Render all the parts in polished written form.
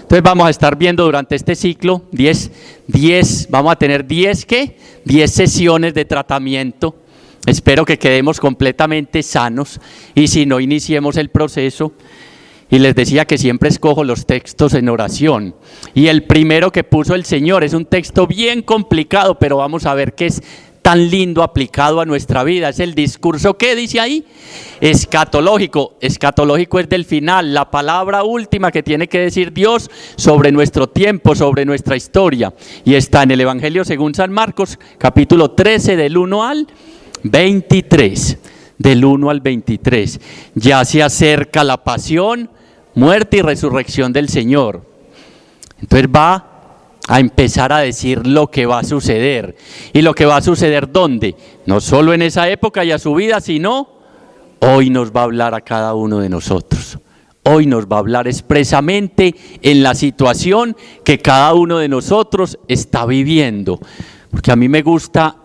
Entonces vamos a estar viendo durante este ciclo vamos a tener 10 sesiones de tratamiento. Espero que quedemos completamente sanos y si no, iniciemos el proceso. Y les decía que siempre escojo los textos en oración. Y el primero que puso el Señor es un texto bien complicado, pero vamos a ver qué es tan lindo aplicado a nuestra vida. Es el discurso, ¿qué dice ahí? Escatológico. Escatológico es del final, la palabra última que tiene que decir Dios sobre nuestro tiempo, sobre nuestra historia. Y está en el Evangelio según San Marcos, capítulo 13, del 1 al 23. Del 1 al 23. Ya se acerca la pasión, muerte y resurrección del Señor. Entonces va a empezar a decir lo que va a suceder. ¿Y lo que va a suceder dónde? No solo en esa época y a su vida, sino hoy nos va a hablar a cada uno de nosotros. Hoy nos va a hablar expresamente en la situación que cada uno de nosotros está viviendo. Porque a mí me gusta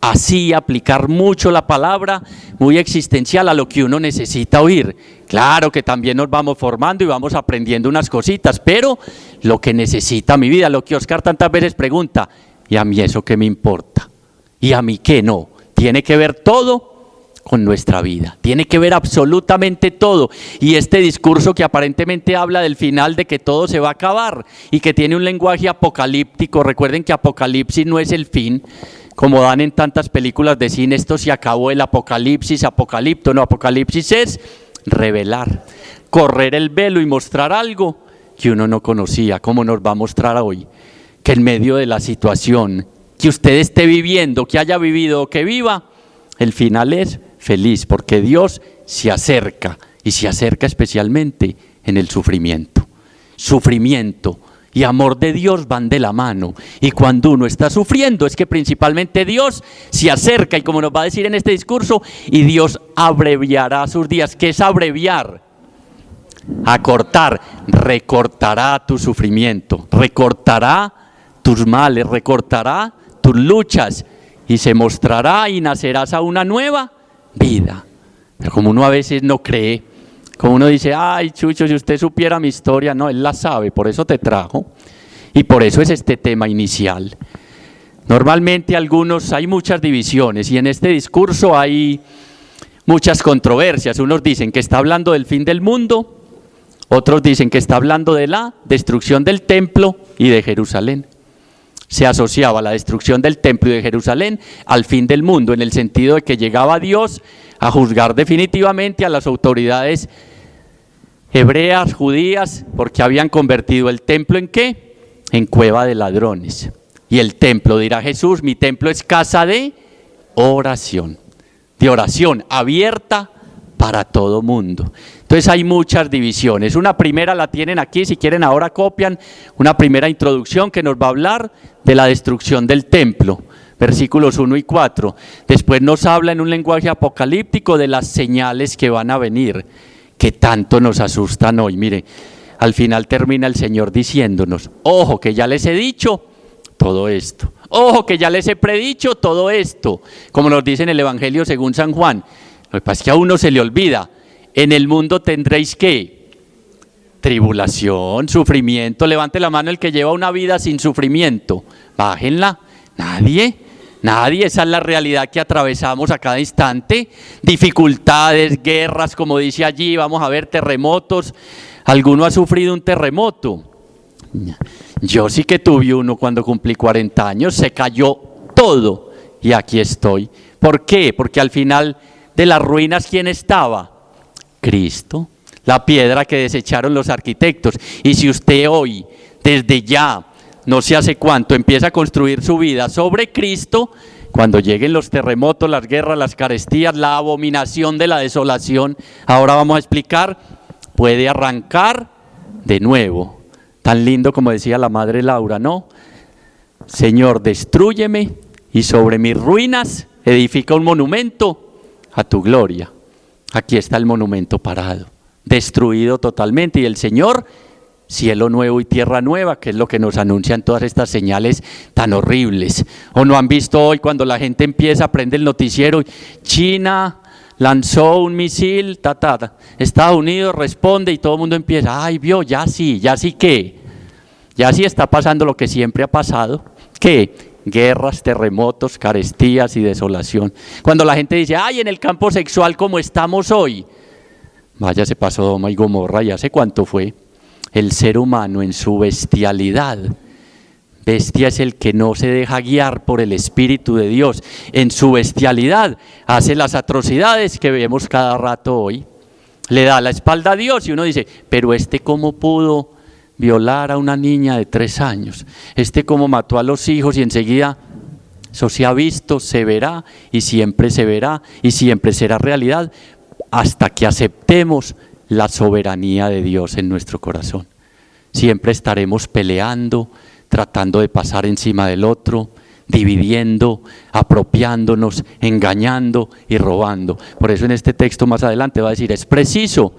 así aplicar mucho la palabra, muy existencial a lo que uno necesita oír. Claro que también nos vamos formando y vamos aprendiendo unas cositas, pero lo que necesita mi vida, lo que Oscar tantas veces pregunta, ¿y a mí eso qué me importa? ¿Y a mí qué no? Tiene que ver todo con nuestra vida, tiene que ver absolutamente todo. Y este discurso que aparentemente habla del final, de que todo se va a acabar y que tiene un lenguaje apocalíptico, recuerden que Apocalipsis no es el fin, como dan en tantas películas de cine, esto se acabó el apocalipsis, apocalipto, no, apocalipsis es revelar, correr el velo y mostrar algo que uno no conocía, como nos va a mostrar hoy, que en medio de la situación que usted esté viviendo, que haya vivido o que viva, el final es feliz, porque Dios se acerca, y se acerca especialmente en el sufrimiento. Sufrimiento y amor de Dios van de la mano, y cuando uno está sufriendo es que principalmente Dios se acerca, y como nos va a decir en este discurso, y Dios abreviará sus días. ¿Qué es abreviar? Acortar, recortará tu sufrimiento, recortará tus males, recortará tus luchas, y se mostrará y nacerás a una nueva vida. Pero como uno a veces no cree, como uno dice, ay Chucho, si usted supiera mi historia, no, él la sabe, por eso te trajo, y por eso es este tema inicial. Normalmente hay muchas divisiones, y en este discurso hay muchas controversias. Unos dicen que está hablando del fin del mundo, otros dicen que está hablando de la destrucción del templo y de Jerusalén. Se asociaba la destrucción del templo y de Jerusalén al fin del mundo, en el sentido de que llegaba Dios a juzgar definitivamente a las autoridades hebreas, judías, porque habían convertido el templo ¿en qué? En cueva de ladrones. Y el templo, dirá Jesús, mi templo es casa de oración abierta para todo mundo. Entonces hay muchas divisiones. Una primera la tienen aquí, si quieren ahora copian, una primera introducción que nos va a hablar de la destrucción del templo. Versículos 1 y 4. Después nos habla en un lenguaje apocalíptico de las señales que van a venir, que tanto nos asustan hoy. Mire, al final termina el Señor diciéndonos, ojo que ya les he dicho todo esto, ojo que ya les he predicho todo esto, como nos dice en el Evangelio según San Juan. Lo que pasa es que a uno se le olvida, en el mundo tendréis ¿qué? Tribulación, sufrimiento. Levante la mano el que lleva una vida sin sufrimiento, bájenla. Nadie, esa es la realidad que atravesamos a cada instante. Dificultades, guerras, como dice allí, vamos a ver terremotos. ¿Alguno ha sufrido un terremoto? Yo sí que tuve uno cuando cumplí 40 años, se cayó todo y aquí estoy. ¿Por qué? Porque al final de las ruinas, ¿quién estaba? Cristo, la piedra que desecharon los arquitectos. Y si usted hoy, desde ya, no sé hace cuánto, empieza a construir su vida sobre Cristo, cuando lleguen los terremotos, las guerras, las carestías, la abominación de la desolación, ahora vamos a explicar, puede arrancar de nuevo. Tan lindo como decía la madre Laura, ¿no? Señor, destrúyeme y sobre mis ruinas edifica un monumento a tu gloria. Aquí está el monumento parado, destruido totalmente, y el Señor, cielo nuevo y tierra nueva, que es lo que nos anuncian todas estas señales tan horribles. ¿O no han visto hoy cuando la gente empieza a prender el noticiero? China lanzó un misil, Estados Unidos responde y todo el mundo empieza, ay, vio, ya sí ¿qué? Ya sí está pasando lo que siempre ha pasado, ¿qué? Guerras, terremotos, carestías y desolación. Cuando la gente dice, ay, en el campo sexual como estamos hoy, vaya, se pasó Sodoma y Gomorra, ¿y hace cuánto fue? El ser humano en su bestialidad. Bestia es el que no se deja guiar por el Espíritu de Dios. En su bestialidad hace las atrocidades que vemos cada rato hoy. Le da la espalda a Dios y uno dice, pero ¿cómo pudo violar a una niña de 3 años? ¿Cómo mató a los hijos? Y enseguida, eso se ha visto, se verá y siempre se verá y siempre será realidad hasta que aceptemos la soberanía de Dios en nuestro corazón. Siempre estaremos peleando, tratando de pasar encima del otro, dividiendo, apropiándonos, engañando y robando. Por eso en este texto más adelante va a decir, es preciso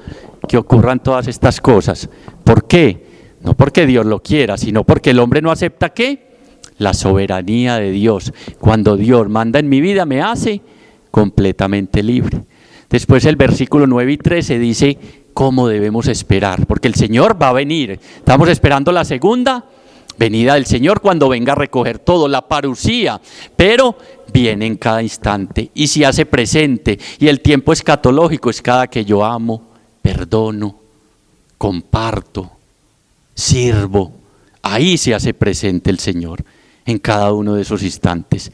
que ocurran todas estas cosas. ¿Por qué? No porque Dios lo quiera, sino porque el hombre no acepta ¿qué? La soberanía de Dios. Cuando Dios manda en mi vida me hace completamente libre. Después el versículo 9 y 13 dice cómo debemos esperar, porque el Señor va a venir. Estamos esperando la segunda venida del Señor cuando venga a recoger todo, la parusía, pero viene en cada instante y se hace presente. Y el tiempo escatológico es cada que yo amo, perdono, comparto, sirvo. Ahí se hace presente el Señor en cada uno de esos instantes.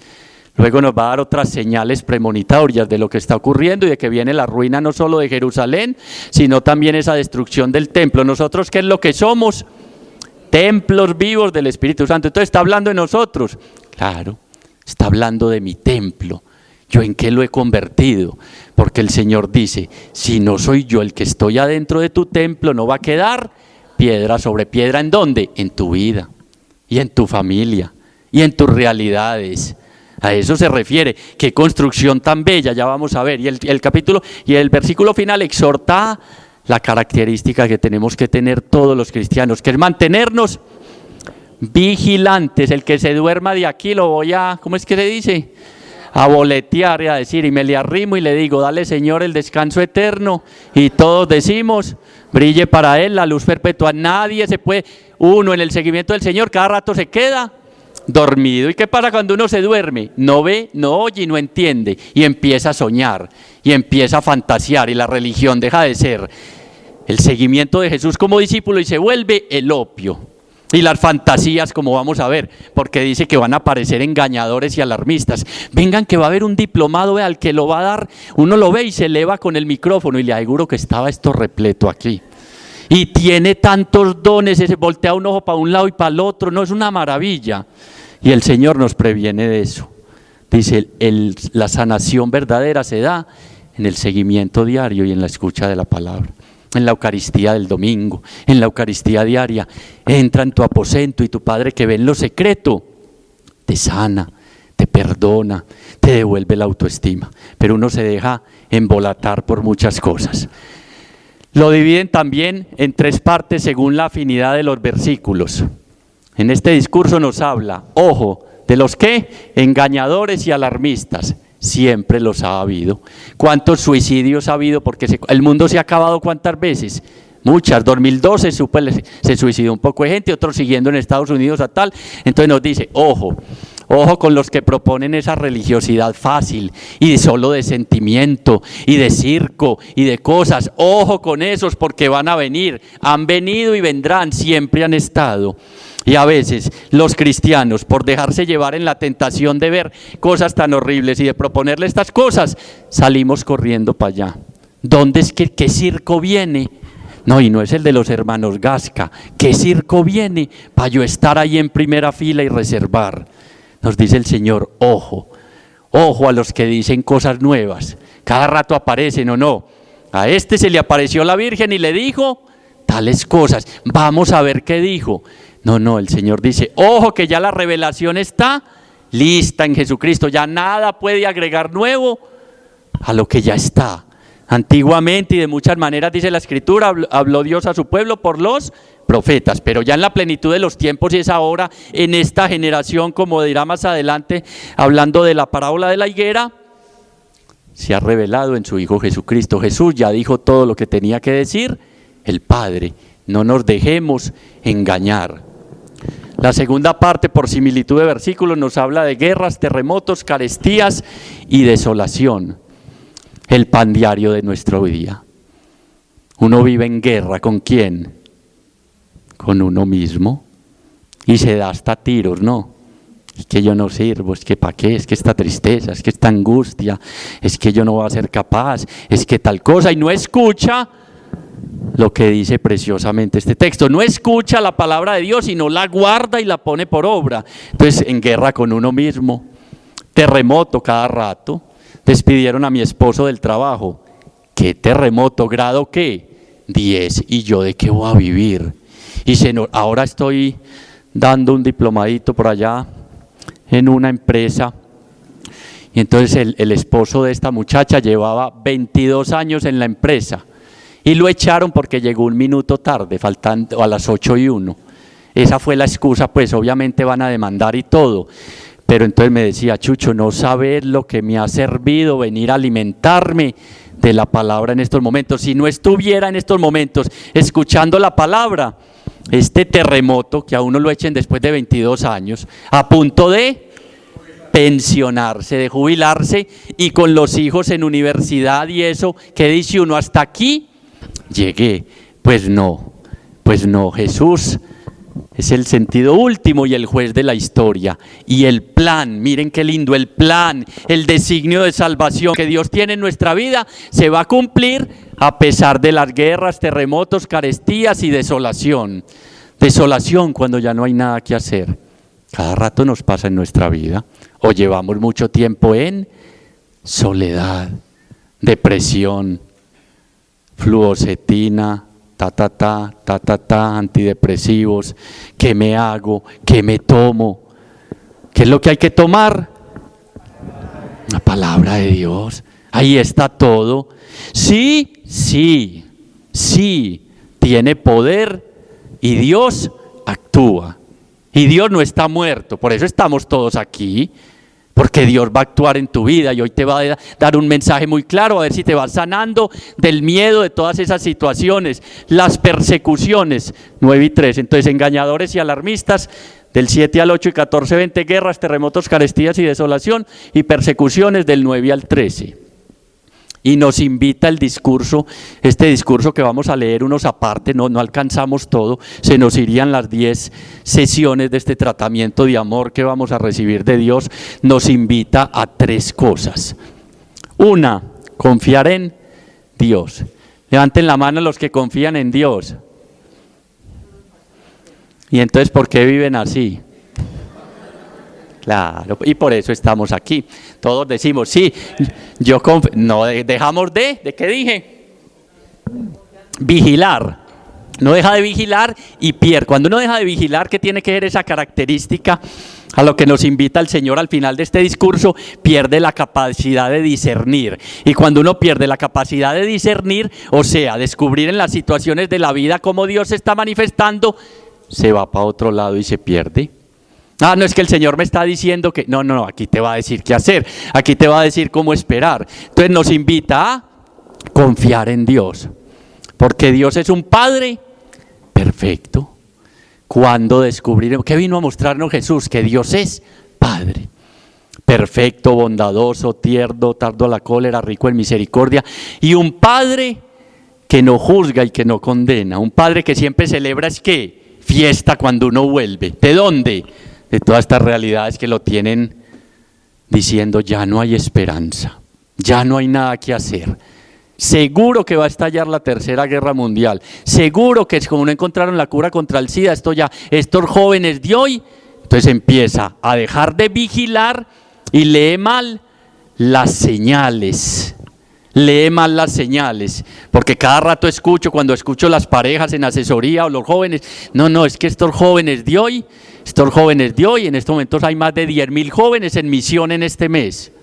Luego nos va a dar otras señales premonitorias de lo que está ocurriendo y de que viene la ruina no solo de Jerusalén, sino también esa destrucción del templo. Nosotros, ¿qué es lo que somos? Templos vivos del Espíritu Santo. Entonces, ¿está hablando de nosotros? Claro, está hablando de mi templo. ¿Yo en qué lo he convertido? Porque el Señor dice, si no soy yo el que estoy adentro de tu templo, no va a quedar piedra sobre piedra. ¿En dónde? En tu vida, y en tu familia, y en tus realidades. A eso se refiere. Qué construcción tan bella, ya vamos a ver. Y el capítulo y el versículo final exhorta la característica que tenemos que tener todos los cristianos, que es mantenernos vigilantes. El que se duerma de aquí lo voy a, ¿cómo es que se dice? A boletear y a decir, y me le arrimo y le digo, dale Señor el descanso eterno, y todos decimos, brille para Él la luz perpetua. Nadie se puede, uno en el seguimiento del Señor cada rato se queda dormido. ¿Y qué pasa cuando uno se duerme? No ve, no oye y no entiende, y empieza a soñar y empieza a fantasear, y la religión deja de ser el seguimiento de Jesús como discípulo y se vuelve el opio. Y las fantasías, como vamos a ver, porque dice que van a aparecer engañadores y alarmistas. Vengan que va a haber un diplomado al que lo va a dar, uno lo ve y se eleva con el micrófono, y le aseguro que estaba esto repleto aquí. Y tiene tantos dones, se voltea un ojo para un lado y para el otro, no, es una maravilla. Y el Señor nos previene de eso. Dice, la sanación verdadera se da en el seguimiento diario y en la escucha de la palabra. En la Eucaristía del domingo, en la Eucaristía diaria. Entra en tu aposento y tu Padre que ve en lo secreto te sana, te perdona, te devuelve la autoestima. Pero uno se deja embolatar por muchas cosas. Lo dividen también en 3 partes según la afinidad de los versículos. En este discurso nos habla, ojo, de los que engañadores y alarmistas. Siempre los ha habido. ¿Cuántos suicidios ha habido? Porque el mundo se ha acabado ¿cuántas veces? Muchas. 2012 se suicidó un poco de gente, otros siguiendo en Estados Unidos a tal. Entonces nos dice, ojo con los que proponen esa religiosidad fácil y solo de sentimiento y de circo y de cosas. Ojo con esos, porque van a venir, han venido y vendrán, siempre han estado. Y a veces los cristianos, por dejarse llevar en la tentación de ver cosas tan horribles y de proponerle estas cosas, salimos corriendo para allá. ¿Dónde es que qué circo viene? No, y no es el de los hermanos Gasca. ¿Qué circo viene para yo estar ahí en primera fila y reservar? Nos dice el Señor, ojo a los que dicen cosas nuevas. Cada rato aparecen o no. A se le apareció la Virgen y le dijo tales cosas. Vamos a ver qué dijo. No, el Señor dice, ojo que ya la revelación está lista en Jesucristo. Ya nada puede agregar nuevo a lo que ya está. Antiguamente y de muchas maneras, dice la Escritura, habló Dios a su pueblo por los profetas, pero ya en la plenitud de los tiempos y es ahora en esta generación, como dirá más adelante, hablando de la parábola de la higuera, se ha revelado en su Hijo Jesucristo. Jesús ya dijo todo lo que tenía que decir el Padre. No nos dejemos engañar. La segunda parte, por similitud de versículos, nos habla de guerras, terremotos, carestías y desolación. El pan diario de nuestro día. Uno vive en guerra, ¿con quién? Con uno mismo. Y se da hasta tiros, ¿no? Es que yo no sirvo, es que ¿para qué? Es que esta tristeza, es que esta angustia, es que yo no voy a ser capaz, es que tal cosa, y no escucha lo que dice preciosamente este texto. No escucha la palabra de Dios, sino la guarda y la pone por obra. Entonces, en guerra con uno mismo, terremoto cada rato. Despidieron a mi esposo del trabajo. ¿Qué terremoto? ¿Grado qué? 10. ¿Y yo de qué voy a vivir? Y ahora estoy dando un diplomadito por allá en una empresa. Y entonces el esposo de esta muchacha llevaba 22 años en la empresa. Y lo echaron porque llegó un minuto tarde, faltando a las 8:01. Esa fue la excusa, pues obviamente van a demandar y todo. Pero entonces me decía, Chucho, no sabes lo que me ha servido venir a alimentarme de la palabra en estos momentos. Si no estuviera en estos momentos escuchando la palabra, este terremoto, que a uno lo echen después de 22 años, a punto de pensionarse, de jubilarse, y con los hijos en universidad y eso, ¿qué dice uno? Hasta aquí llegué. Pues no, Jesús es el sentido último y el juez de la historia. Y el plan, miren qué lindo, el plan, el designio de salvación que Dios tiene en nuestra vida se va a cumplir a pesar de las guerras, terremotos, carestías y desolación. Desolación cuando ya no hay nada que hacer. Cada rato nos pasa en nuestra vida. O llevamos mucho tiempo en soledad, depresión, fluoxetina, antidepresivos. ¿Qué me hago? ¿Qué me tomo? ¿Qué es lo que hay que tomar? La palabra de Dios. Ahí está todo. Sí, tiene poder y Dios actúa. Y Dios no está muerto, por eso estamos todos aquí. Porque Dios va a actuar en tu vida y hoy te va a dar un mensaje muy claro, a ver si te vas sanando del miedo de todas esas situaciones, las persecuciones, 9:3. Entonces, engañadores y alarmistas, del 7 al 8 y 14-20, guerras, terremotos, carestías y desolación, y persecuciones del 9 al 13. Y nos invita el discurso, este discurso que vamos a leer unos aparte, no alcanzamos todo, se nos irían las 10 sesiones de este tratamiento de amor que vamos a recibir de Dios. Nos invita a 3 cosas. Una, confiar en Dios. Levanten la mano los que confían en Dios. Y entonces, ¿por qué viven así? Claro, y por eso estamos aquí. Todos decimos, sí, no dejamos ¿de qué dije? Vigilar. No deja de vigilar y pierde. Cuando uno deja de vigilar, ¿qué tiene que ver esa característica? A lo que nos invita el Señor al final de este discurso, pierde la capacidad de discernir. Y cuando uno pierde la capacidad de discernir, o sea, descubrir en las situaciones de la vida cómo Dios se está manifestando, se va para otro lado y se pierde. No, es que el Señor me está diciendo que... No, aquí te va a decir qué hacer, aquí te va a decir cómo esperar. Entonces nos invita a confiar en Dios, porque Dios es un Padre perfecto. Cuando descubriremos, ¿qué vino a mostrarnos Jesús? Que Dios es Padre perfecto, bondadoso, tierno, tardo a la cólera, rico en misericordia, y un Padre que no juzga y que no condena, un Padre que siempre celebra es que fiesta cuando uno vuelve. ¿De dónde? De todas estas realidades que lo tienen diciendo, ya no hay esperanza, ya no hay nada que hacer. Seguro que va a estallar la tercera guerra mundial. Seguro que es como no encontraron la cura contra el SIDA, estos jóvenes de hoy, entonces empieza a dejar de vigilar y lee mal las señales. Lee mal las señales, porque cada rato cuando escucho las parejas en asesoría o los jóvenes, es que estos jóvenes de hoy, en estos momentos hay más de 10.000 jóvenes en misión en este mes.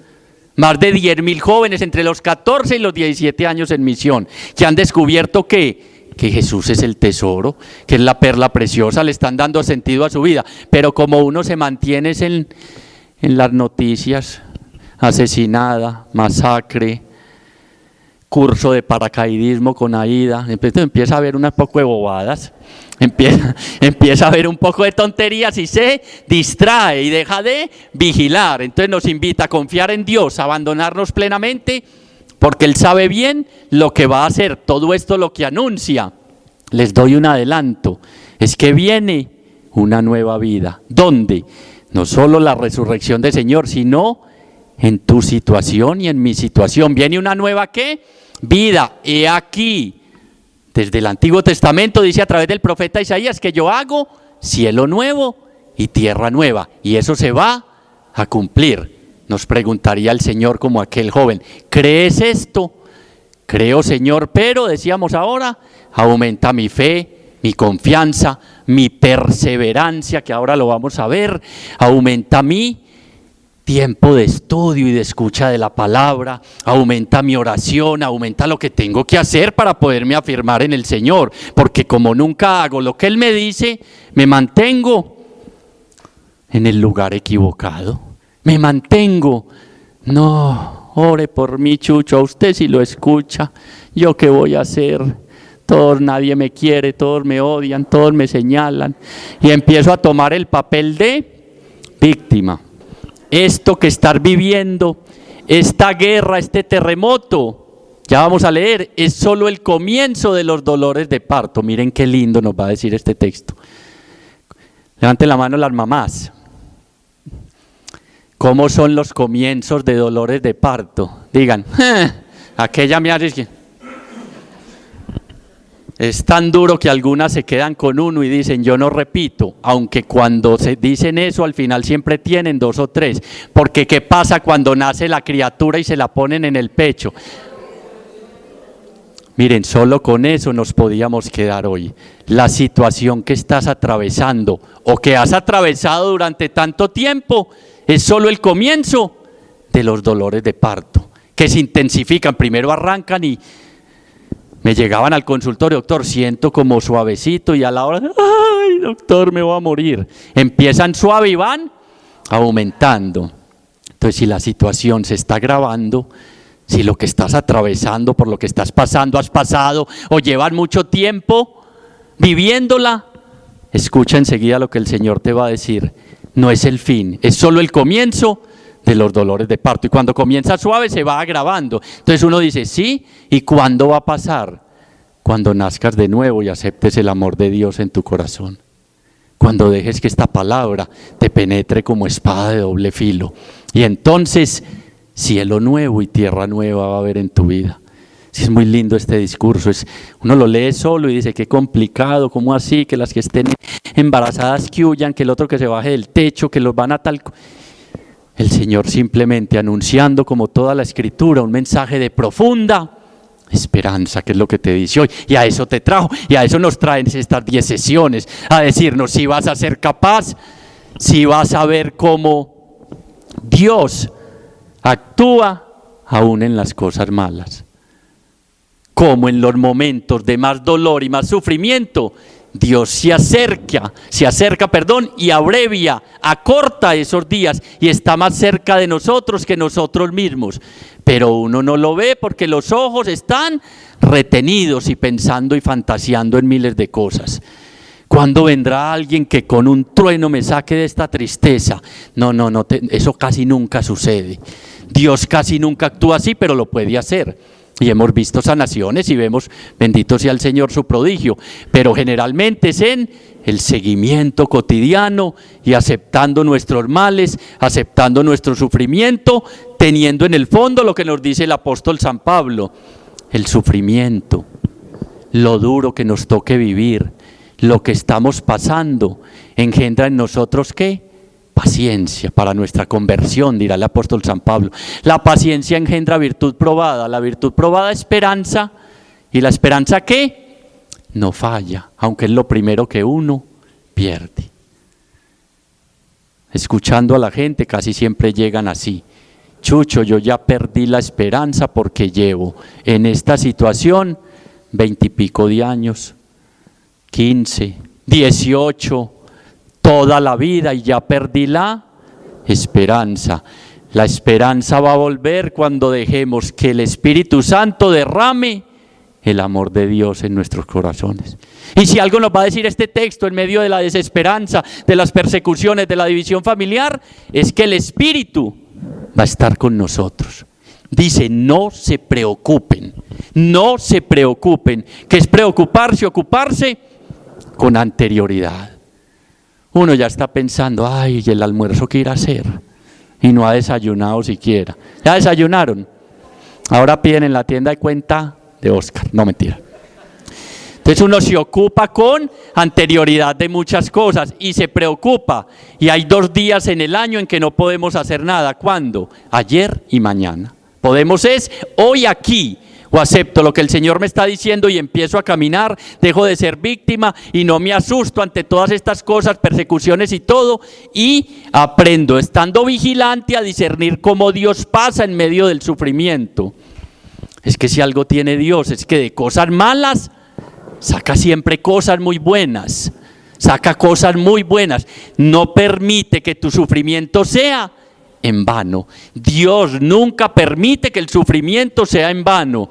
Más de 10.000 jóvenes entre los 14 y los 17 años en misión, que han descubierto que Jesús es el tesoro, que es la perla preciosa, le están dando sentido a su vida. Pero como uno se mantiene en las noticias, asesinada, masacre, curso de paracaidismo con Aida, entonces empieza a haber un poco de bobadas. empieza a ver un poco de tonterías y se distrae y deja de vigilar. Entonces nos invita a confiar en Dios, a abandonarnos plenamente, porque Él sabe bien lo que va a hacer. Todo esto lo que anuncia, les doy un adelanto, es que viene una nueva vida. ¿Dónde? No solo la resurrección del Señor, sino en tu situación y en mi situación. Viene una nueva ¿qué? Vida. He aquí. Desde el Antiguo Testamento dice a través del profeta Isaías que yo hago cielo nuevo y tierra nueva, y eso se va a cumplir. Nos preguntaría el Señor como aquel joven, ¿crees esto? Creo, Señor, pero decíamos ahora, aumenta mi fe, mi confianza, mi perseverancia, que ahora lo vamos a ver, aumenta mi tiempo de estudio y de escucha de la palabra, aumenta mi oración, aumenta lo que tengo que hacer para poderme afirmar en el Señor, porque como nunca hago lo que Él me dice, me mantengo en el lugar equivocado, me mantengo, no, ore por mí, Chucho, a usted si lo escucha, ¿yo qué voy a hacer? Nadie me quiere, todos me odian, todos me señalan, y empiezo a tomar el papel de víctima. Esto que estar viviendo, esta guerra, este terremoto, ya vamos a leer, es solo el comienzo de los dolores de parto. Miren qué lindo nos va a decir este texto. Levanten la mano las mamás. ¿Cómo son los comienzos de dolores de parto? Digan, aquella me hace que... Es tan duro que algunas se quedan con uno y dicen, yo no repito, aunque cuando se dicen eso al final siempre tienen 2 o 3, porque ¿qué pasa cuando nace la criatura y se la ponen en el pecho? Miren, solo con eso nos podíamos quedar hoy. La situación que estás atravesando o que has atravesado durante tanto tiempo es solo el comienzo de los dolores de parto, que se intensifican, primero arrancan y... Me llegaban al consultorio, doctor, siento como suavecito y a la hora, ay, doctor, me voy a morir. Empiezan suave y van aumentando. Entonces, si la situación se está agravando, si lo que estás atravesando, por lo que estás pasando, has pasado o llevan mucho tiempo viviéndola, escucha enseguida lo que el Señor te va a decir. No es el fin, es solo el comienzo de los dolores de parto, y cuando comienza suave se va agravando. Entonces uno dice, sí, ¿y cuándo va a pasar? Cuando nazcas de nuevo y aceptes el amor de Dios en tu corazón, cuando dejes que esta palabra te penetre como espada de doble filo, y entonces cielo nuevo y tierra nueva va a haber en tu vida. Sí, es muy lindo este discurso, uno lo lee solo y dice, qué complicado, ¿cómo así? Que las que estén embarazadas que huyan, que el otro que se baje del techo, que los van a tal... El Señor simplemente anunciando, como toda la Escritura, un mensaje de profunda esperanza, que es lo que te dice hoy, y a eso te trajo, y a eso nos traen estas 10 sesiones, a decirnos si vas a ser capaz, si vas a ver cómo Dios actúa aún en las cosas malas, como en los momentos de más dolor y más sufrimiento, Dios se acerca, y abrevia, acorta esos días y está más cerca de nosotros que nosotros mismos. Pero uno no lo ve porque los ojos están retenidos y pensando y fantaseando en miles de cosas. ¿Cuándo vendrá alguien que con un trueno me saque de esta tristeza? No, eso casi nunca sucede. Dios casi nunca actúa así, pero lo puede hacer. Y hemos visto sanaciones y vemos, bendito sea el Señor, su prodigio, pero generalmente es en el seguimiento cotidiano y aceptando nuestros males, aceptando nuestro sufrimiento, teniendo en el fondo lo que nos dice el apóstol San Pablo, el sufrimiento, lo duro que nos toque vivir, lo que estamos pasando, engendra en nosotros ¿qué? Paciencia para nuestra conversión, dirá el apóstol San Pablo. La paciencia engendra virtud probada, la virtud probada esperanza, y la esperanza ¿qué? No falla, aunque es lo primero que uno pierde. Escuchando a la gente casi siempre llegan así, Chucho, yo ya perdí la esperanza porque llevo en esta situación 20 y pico de años, 15, 18, toda la vida y ya perdí la esperanza. La esperanza va a volver cuando dejemos que el Espíritu Santo derrame el amor de Dios en nuestros corazones. Y si algo nos va a decir este texto en medio de la desesperanza, de las persecuciones, de la división familiar, es que el Espíritu va a estar con nosotros. Dice, no se preocupen, no se preocupen. ¿Qué es preocuparse? Ocuparse con anterioridad. Uno ya está pensando, ay, ¿y el almuerzo qué irá a hacer? Y no ha desayunado siquiera. ¿Ya desayunaron? Ahora piden en la tienda de cuenta de Oscar, no mentira. Entonces uno se ocupa con anterioridad de muchas cosas y se preocupa. Y hay 2 días en el año en que no podemos hacer nada. ¿Cuándo? Ayer y mañana. Podemos es hoy aquí, o acepto lo que el Señor me está diciendo y empiezo a caminar, dejo de ser víctima y no me asusto ante todas estas cosas, persecuciones y todo, y aprendo, estando vigilante, a discernir cómo Dios pasa en medio del sufrimiento. Es que si algo tiene Dios, es que de cosas malas saca siempre cosas muy buenas, saca cosas muy buenas, no permite que tu sufrimiento sea en vano. Dios nunca permite que el sufrimiento sea en vano.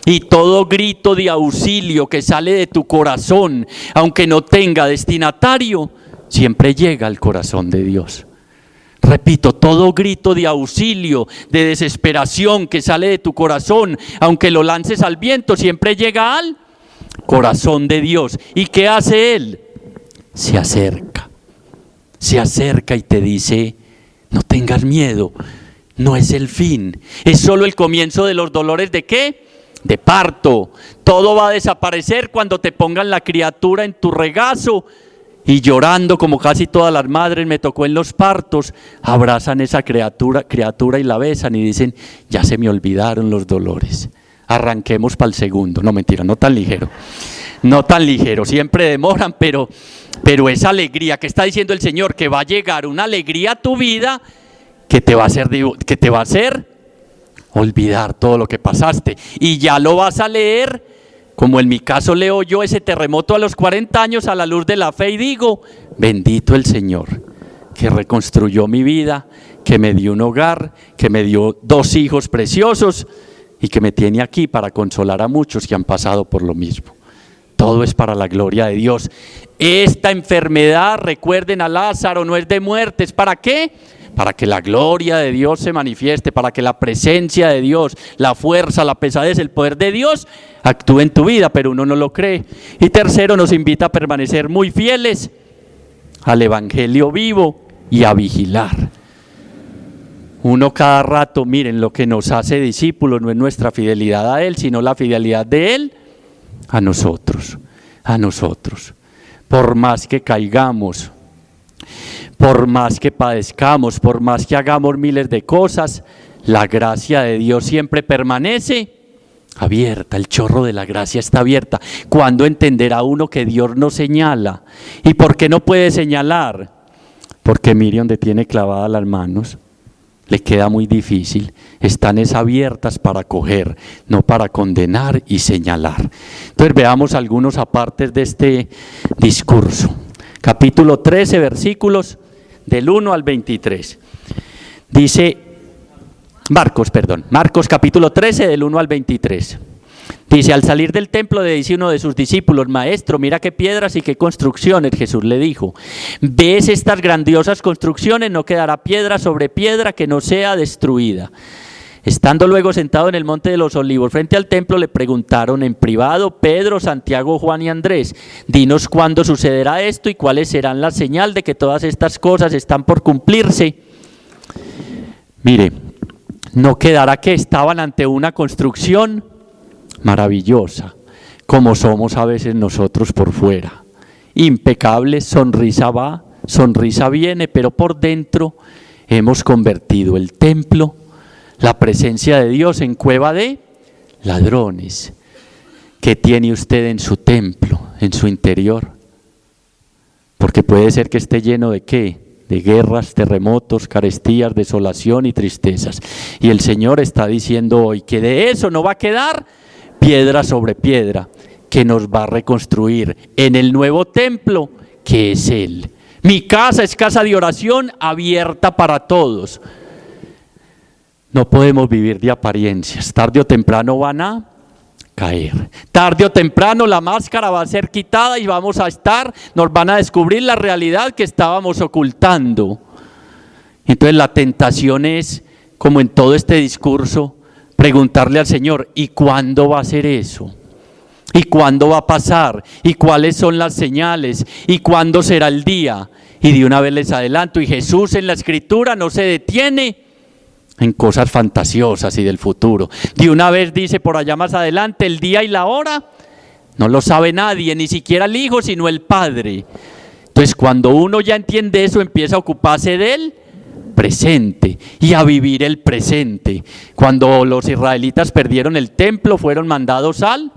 Y todo grito de auxilio que sale de tu corazón, aunque no tenga destinatario, siempre llega al corazón de Dios. Repito, todo grito de auxilio, de desesperación que sale de tu corazón, aunque lo lances al viento, siempre llega al corazón de Dios. ¿Y qué hace Él? Se acerca y te dice, no tengas miedo, no es el fin, es solo el comienzo de los dolores ¿de qué? De parto. Todo va a desaparecer cuando te pongan la criatura en tu regazo y llorando como casi todas las madres me tocó en los partos, abrazan esa criatura y la besan y dicen, ya se me olvidaron los dolores, arranquemos para el segundo. No mentira, no tan ligero, siempre demoran, pero esa alegría que está diciendo el Señor, que va a llegar una alegría a tu vida que te va a hacer olvidar todo lo que pasaste. Y ya lo vas a leer, como en mi caso leo yo ese terremoto a los 40 años a la luz de la fe y digo, bendito el Señor, que reconstruyó mi vida, que me dio un hogar, que me dio 2 hijos preciosos y que me tiene aquí para consolar a muchos que han pasado por lo mismo. Todo es para la gloria de Dios. Esta enfermedad, recuerden a Lázaro, no es de muerte, ¿es para qué? Para que la gloria de Dios se manifieste, para que la presencia de Dios, la fuerza, la pesadez, el poder de Dios actúe en tu vida, pero uno no lo cree. Y tercero, nos invita a permanecer muy fieles al Evangelio vivo y a vigilar. Uno cada rato, miren, lo que nos hace discípulos no es nuestra fidelidad a Él, sino la fidelidad de Él a nosotros. Por más que caigamos, por más que padezcamos, por más que hagamos miles de cosas, la gracia de Dios siempre permanece abierta, el chorro de la gracia está abierta. ¿Cuándo entenderá uno que Dios no señala? ¿Y por qué no puede señalar? Porque mire donde tiene clavadas las manos, le queda muy difícil, están abiertas para coger, no para condenar y señalar. Entonces veamos algunos apartes de este discurso. Capítulo 13, versículos del 1 al 23. Dice, Marcos capítulo 13 del 1 al 23. Dice, al salir del templo le dice uno de sus discípulos, maestro, mira qué piedras y qué construcciones. Jesús le dijo, ¿ves estas grandiosas construcciones? No quedará piedra sobre piedra que no sea destruida. Estando luego sentado en el monte de los Olivos frente al templo, le preguntaron en privado Pedro, Santiago, Juan y Andrés, dinos cuándo sucederá esto y cuáles serán la señal de que todas estas cosas están por cumplirse. Mire, no quedará que estaban ante una construcción maravillosa, como somos a veces nosotros por fuera, impecables, sonrisa va, sonrisa viene, pero por dentro hemos convertido el templo, la presencia de Dios, en cueva de ladrones. ¿Qué tiene usted en su templo, en su interior? Porque puede ser que esté lleno de ¿qué? De guerras, terremotos, carestías, desolación y tristezas. Y el Señor está diciendo hoy que de eso no va a quedar piedra sobre piedra, que nos va a reconstruir en el nuevo templo que es Él. Mi casa es casa de oración abierta para todos. No podemos vivir de apariencias, tarde o temprano van a caer. Tarde o temprano la máscara va a ser quitada y nos van a descubrir la realidad que estábamos ocultando. Entonces la tentación es, como en todo este discurso, preguntarle al Señor, ¿y cuándo va a ser eso? ¿Y cuándo va a pasar? ¿Y cuáles son las señales? ¿Y cuándo será el día? Y de una vez les adelanto, y Jesús en la Escritura no se detiene en cosas fantasiosas y del futuro. De una vez dice por allá más adelante, el día y la hora no lo sabe nadie, ni siquiera el Hijo, sino el Padre. Entonces cuando uno ya entiende eso, empieza a ocuparse de él presente y a vivir el presente. Cuando los israelitas perdieron el templo, fueron mandados al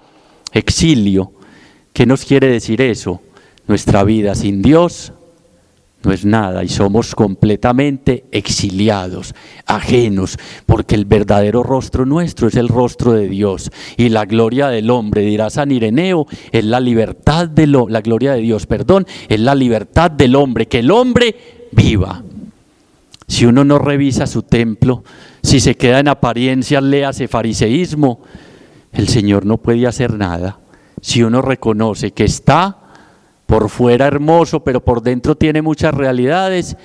exilio. ¿Qué nos quiere decir eso? Nuestra vida sin Dios no es nada y somos completamente exiliados, ajenos, porque el verdadero rostro nuestro es el rostro de Dios y la gloria del hombre, dirá San Ireneo, es la libertad la gloria de Dios, es la libertad del hombre, que el hombre viva. Si uno no revisa su templo, si se queda en apariencias, léase fariseísmo, el Señor no puede hacer nada. Si uno reconoce que está por fuera hermoso, pero por dentro tiene muchas realidades,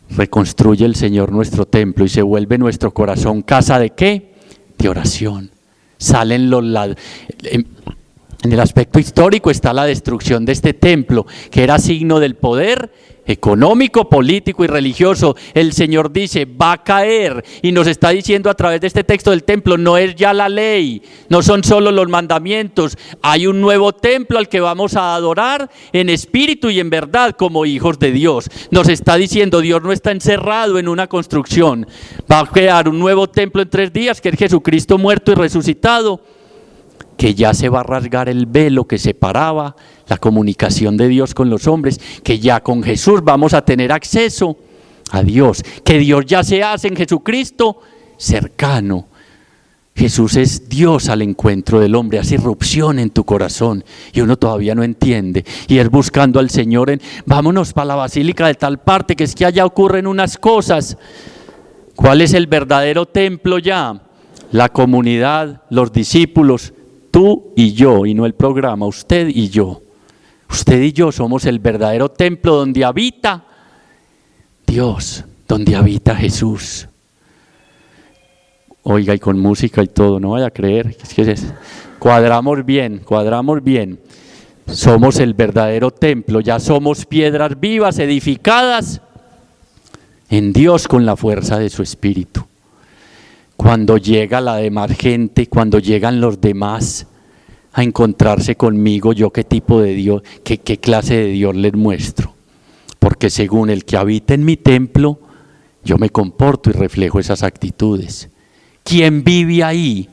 reconstruye el Señor nuestro templo y se vuelve nuestro corazón casa de ¿qué? De oración. Salen los lados. En el aspecto histórico está la destrucción de este templo, que era signo del poder económico, político y religioso. El Señor dice, va a caer, y nos está diciendo a través de este texto del templo, no es ya la ley, no son solo los mandamientos, hay un nuevo templo al que vamos a adorar en espíritu y en verdad como hijos de Dios. Nos está diciendo, Dios no está encerrado en una construcción, va a crear un nuevo templo en 3 días, que es Jesucristo muerto y resucitado, que ya se va a rasgar el velo que separaba la comunicación de Dios con los hombres, que ya con Jesús vamos a tener acceso a Dios, que Dios ya se hace en Jesucristo cercano. Jesús es Dios al encuentro del hombre, hace irrupción en tu corazón y uno todavía no entiende y es buscando al Señor vámonos para la basílica de tal parte, que es que allá ocurren unas cosas. ¿Cuál es el verdadero templo ya? La comunidad, los discípulos, tú y yo, y no el programa, usted y yo. Usted y yo somos el verdadero templo donde habita Dios, donde habita Jesús. Oiga, y con música y todo, no vaya a creer, cuadramos bien. Somos el verdadero templo, ya somos piedras vivas, edificadas en Dios con la fuerza de su Espíritu. Cuando llega la demás gente, cuando llegan los demás a encontrarse conmigo, yo qué tipo de Dios, qué clase de Dios les muestro. Porque según el que habita en mi templo, yo me comporto y reflejo esas actitudes. ¿Quién vive ahí?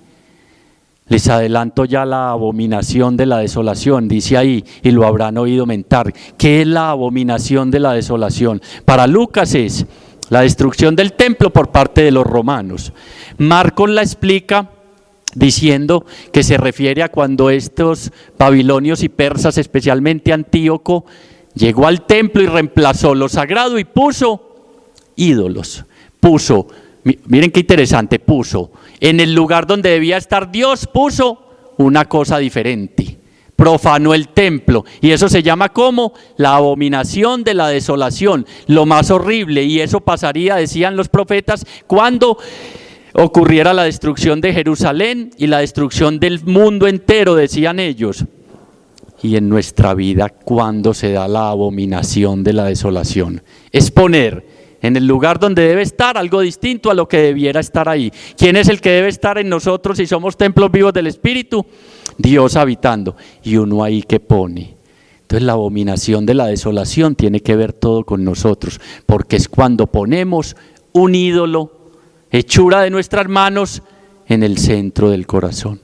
Les adelanto ya la abominación de la desolación, dice ahí, y lo habrán oído mentar. ¿Qué es la abominación de la desolación? Para Lucas es la destrucción del templo por parte de los romanos. Marcos la explica diciendo que se refiere a cuando estos babilonios y persas, especialmente Antíoco, llegó al templo y reemplazó lo sagrado y puso ídolos. Miren qué interesante, puso en el lugar donde debía estar Dios, puso una cosa diferente. Profanó el templo y eso se llama como la abominación de la desolación, lo más horrible, y eso pasaría, decían los profetas, cuando ocurriera la destrucción de Jerusalén y la destrucción del mundo entero, decían ellos. Y en nuestra vida, cuando se da la abominación de la desolación, es poner en el lugar donde debe estar algo distinto a lo que debiera estar ahí. ¿Quién es el que debe estar en nosotros si somos templos vivos del Espíritu? Dios habitando, y uno ahí que pone. Entonces la abominación de la desolación tiene que ver todo con nosotros, porque es cuando ponemos un ídolo, hechura de nuestras manos, en el centro del corazón.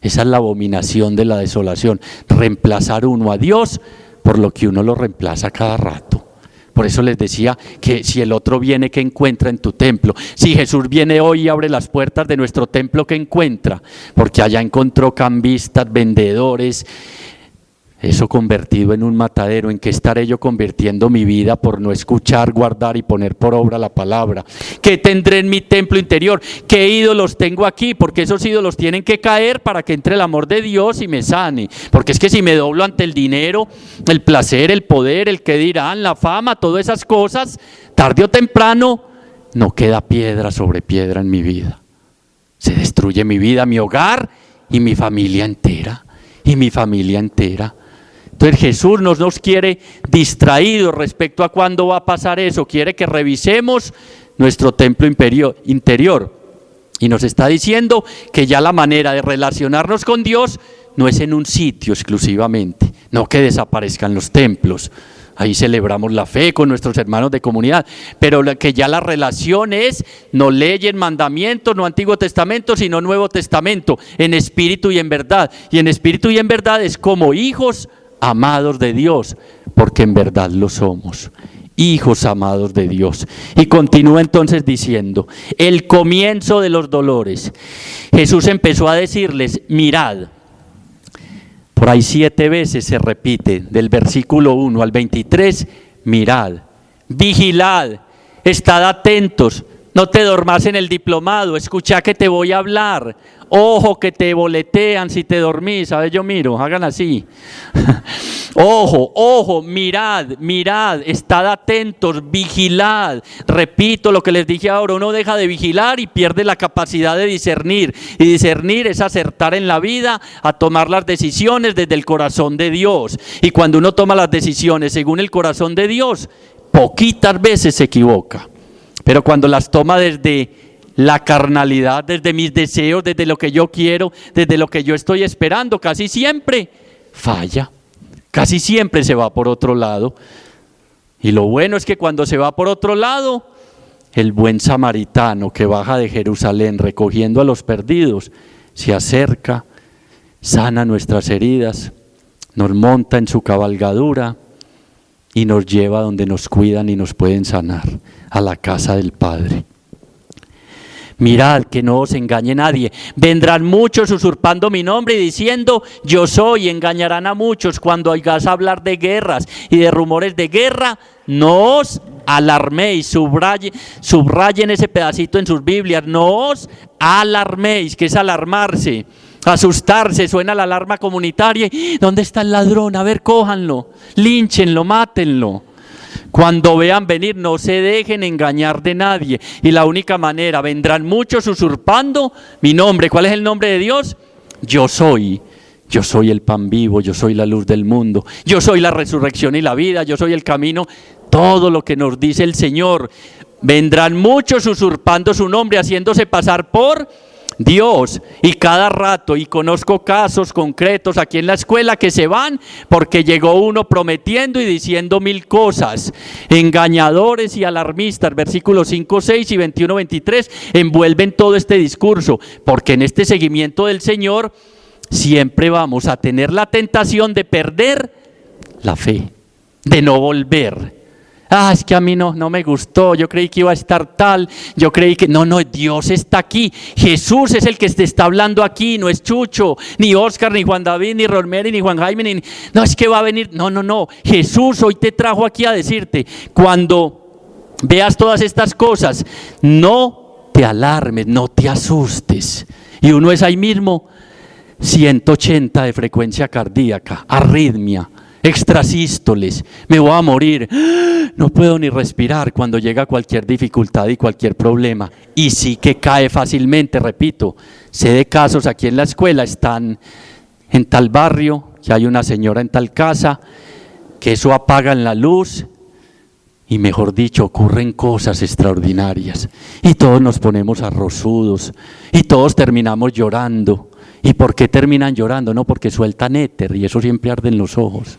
Esa es la abominación de la desolación, reemplazar uno a Dios por lo que uno lo reemplaza cada rato. Por eso les decía que si el otro viene, ¿qué encuentra en tu templo? Si Jesús viene hoy y abre las puertas de nuestro templo, ¿qué encuentra? Porque allá encontró cambistas, vendedores, eso convertido en un matadero, ¿en qué estaré yo convirtiendo mi vida por no escuchar, guardar y poner por obra la palabra? ¿Qué tendré en mi templo interior? ¿Qué ídolos tengo aquí? Porque esos ídolos tienen que caer para que entre el amor de Dios y me sane. Porque es que si me doblo ante el dinero, el placer, el poder, el que dirán, la fama, todas esas cosas, tarde o temprano no queda piedra sobre piedra en mi vida. Se destruye mi vida, mi hogar y mi familia entera. Y mi familia entera. Entonces Jesús no nos quiere distraídos respecto a cuándo va a pasar eso, quiere que revisemos nuestro templo interior y nos está diciendo que ya la manera de relacionarnos con Dios no es en un sitio exclusivamente, no que desaparezcan los templos, ahí celebramos la fe con nuestros hermanos de comunidad, pero que ya la relación es no leyes, mandamientos, no Antiguo Testamento, sino Nuevo Testamento, en espíritu y en verdad, y en espíritu y en verdad es como hijos amados de Dios, porque en verdad lo somos, hijos amados de Dios. Y continúa entonces diciendo, el comienzo de los dolores. Jesús empezó a decirles, mirad, por ahí 7 veces se repite, del versículo 1 al 23, mirad, vigilad, estad atentos, no te dormas en el diplomado, escucha que te voy a hablar, ojo que te boletean si te dormís, a ver yo miro, hagan así, ojo, mirad, estad atentos, vigilad, repito lo que les dije ahora, uno deja de vigilar y pierde la capacidad de discernir, y discernir es acertar en la vida, a tomar las decisiones desde el corazón de Dios, y cuando uno toma las decisiones según el corazón de Dios, poquitas veces se equivoca. Pero cuando las toma desde la carnalidad, desde mis deseos, desde lo que yo quiero, desde lo que yo estoy esperando, casi siempre falla, casi siempre se va por otro lado. Y lo bueno es que cuando se va por otro lado, el buen samaritano que baja de Jerusalén recogiendo a los perdidos, se acerca, sana nuestras heridas, nos monta en su cabalgadura y nos lleva donde nos cuidan y nos pueden sanar, a la casa del Padre. Mirad que no os engañe nadie, vendrán muchos usurpando mi nombre y diciendo yo soy, engañarán a muchos. Cuando oigáis hablar de guerras y de rumores de guerra, no os alarméis, subrayen ese pedacito en sus Biblias, no os alarméis, que es alarmarse, asustarse, suena la alarma comunitaria, ¿dónde está el ladrón? A ver, cójanlo, línchenlo, mátenlo. Cuando vean venir, no se dejen engañar de nadie, y la única manera, vendrán muchos usurpando mi nombre. ¿Cuál es el nombre de Dios? Yo soy el pan vivo, yo soy la luz del mundo, yo soy la resurrección y la vida, yo soy el camino, todo lo que nos dice el Señor. Vendrán muchos usurpando su nombre, haciéndose pasar por Dios, y cada rato, y conozco casos concretos aquí en la escuela que se van porque llegó uno prometiendo y diciendo 1000 cosas, engañadores y alarmistas, versículos 5, 6 y 21, 23 envuelven todo este discurso, porque en este seguimiento del Señor siempre vamos a tener la tentación de perder la fe, de no volver. Es que a mí no me gustó, yo creí que iba a estar tal, yo creí que... No, Dios está aquí, Jesús es el que te está hablando aquí, no es Chucho, ni Oscar, ni Juan David, ni Rolmeri, ni Juan Jaime, no es que va a venir, no, Jesús hoy te trajo aquí a decirte, cuando veas todas estas cosas, no te alarmes, no te asustes, y uno es ahí mismo, 180 de frecuencia cardíaca, arritmia, extrasístoles, me voy a morir, no puedo ni respirar cuando llega cualquier dificultad y cualquier problema, y sí que cae fácilmente, repito, sé de casos aquí en la escuela, están en tal barrio, que hay una señora en tal casa, que eso apagan la luz, y mejor dicho, ocurren cosas extraordinarias, y todos nos ponemos arrozudos, y todos terminamos llorando. ¿Y por qué terminan llorando? No, porque sueltan éter, y eso siempre arde en los ojos.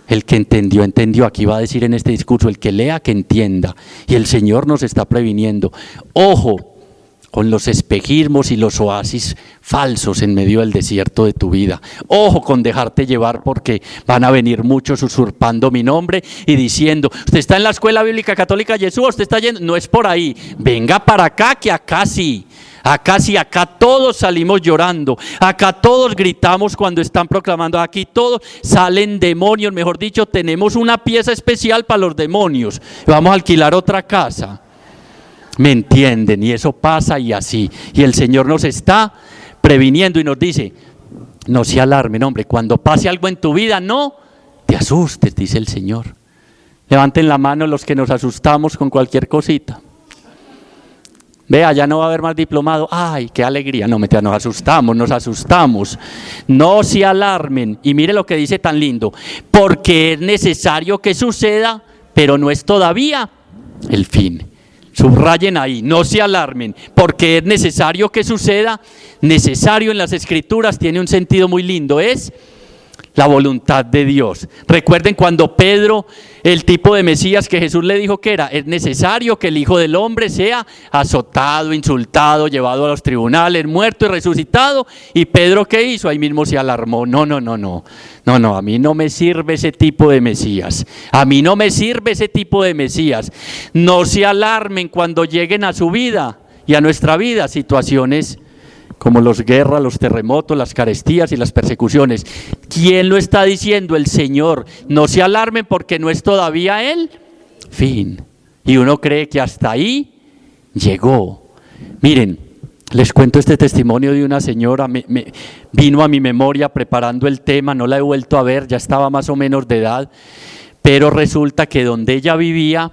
El que entendió, entendió. Aquí va a decir en este discurso, el que lea, que entienda. Y el Señor nos está previniendo. Ojo con los espejismos y los oasis falsos en medio del desierto de tu vida. Ojo con dejarte llevar, porque van a venir muchos usurpando mi nombre y diciendo, usted está en la Escuela Bíblica Católica Jesús, usted está yendo, no es por ahí, venga para acá, que acá sí. Acá sí, acá todos salimos llorando, acá todos gritamos cuando están proclamando, aquí todos salen demonios, mejor dicho, tenemos una pieza especial para los demonios, vamos a alquilar otra casa. ¿Me entienden? Y eso pasa y así, y el Señor nos está previniendo y nos dice, no se alarmen, hombre, cuando pase algo en tu vida, no te asustes, dice el Señor. Levanten la mano los que nos asustamos con cualquier cosita. Vea, ya no va a haber más diplomado. ¡Ay, qué alegría! No, mentira, nos asustamos. No se alarmen. Y mire lo que dice tan lindo. Porque es necesario que suceda, pero no es todavía el fin. Subrayen ahí, no se alarmen. Porque es necesario que suceda. Necesario en las Escrituras tiene un sentido muy lindo. Es la voluntad de Dios. Recuerden cuando Pedro, el tipo de Mesías que Jesús le dijo que era, es necesario que el Hijo del Hombre sea azotado, insultado, llevado a los tribunales, muerto y resucitado. Y Pedro, ¿qué hizo? Ahí mismo se alarmó. No, a mí no me sirve ese tipo de Mesías. A mí no me sirve ese tipo de Mesías. No se alarmen cuando lleguen a su vida y a nuestra vida situaciones como las guerras, los terremotos, las carestías y las persecuciones. ¿Quién lo está diciendo? El Señor. No se alarmen porque no es todavía el fin. Y uno cree que hasta ahí llegó. Miren, les cuento este testimonio de una señora, vino a mi memoria preparando el tema, no la he vuelto a ver, ya estaba más o menos de edad, pero resulta que donde ella vivía,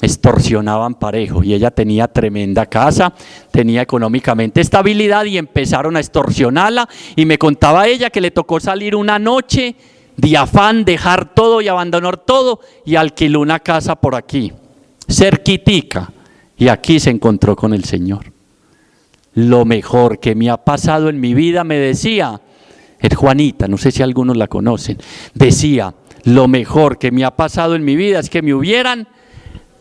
extorsionaban parejo y ella tenía tremenda casa, tenía económicamente estabilidad y empezaron a extorsionarla y me contaba ella que le tocó salir una noche de afán, dejar todo y abandonar todo y alquiló una casa por aquí, cerquitica, y aquí se encontró con el Señor. Lo mejor que me ha pasado en mi vida, me decía, es Juanita, no sé si algunos la conocen, decía, lo mejor que me ha pasado en mi vida es que me hubieran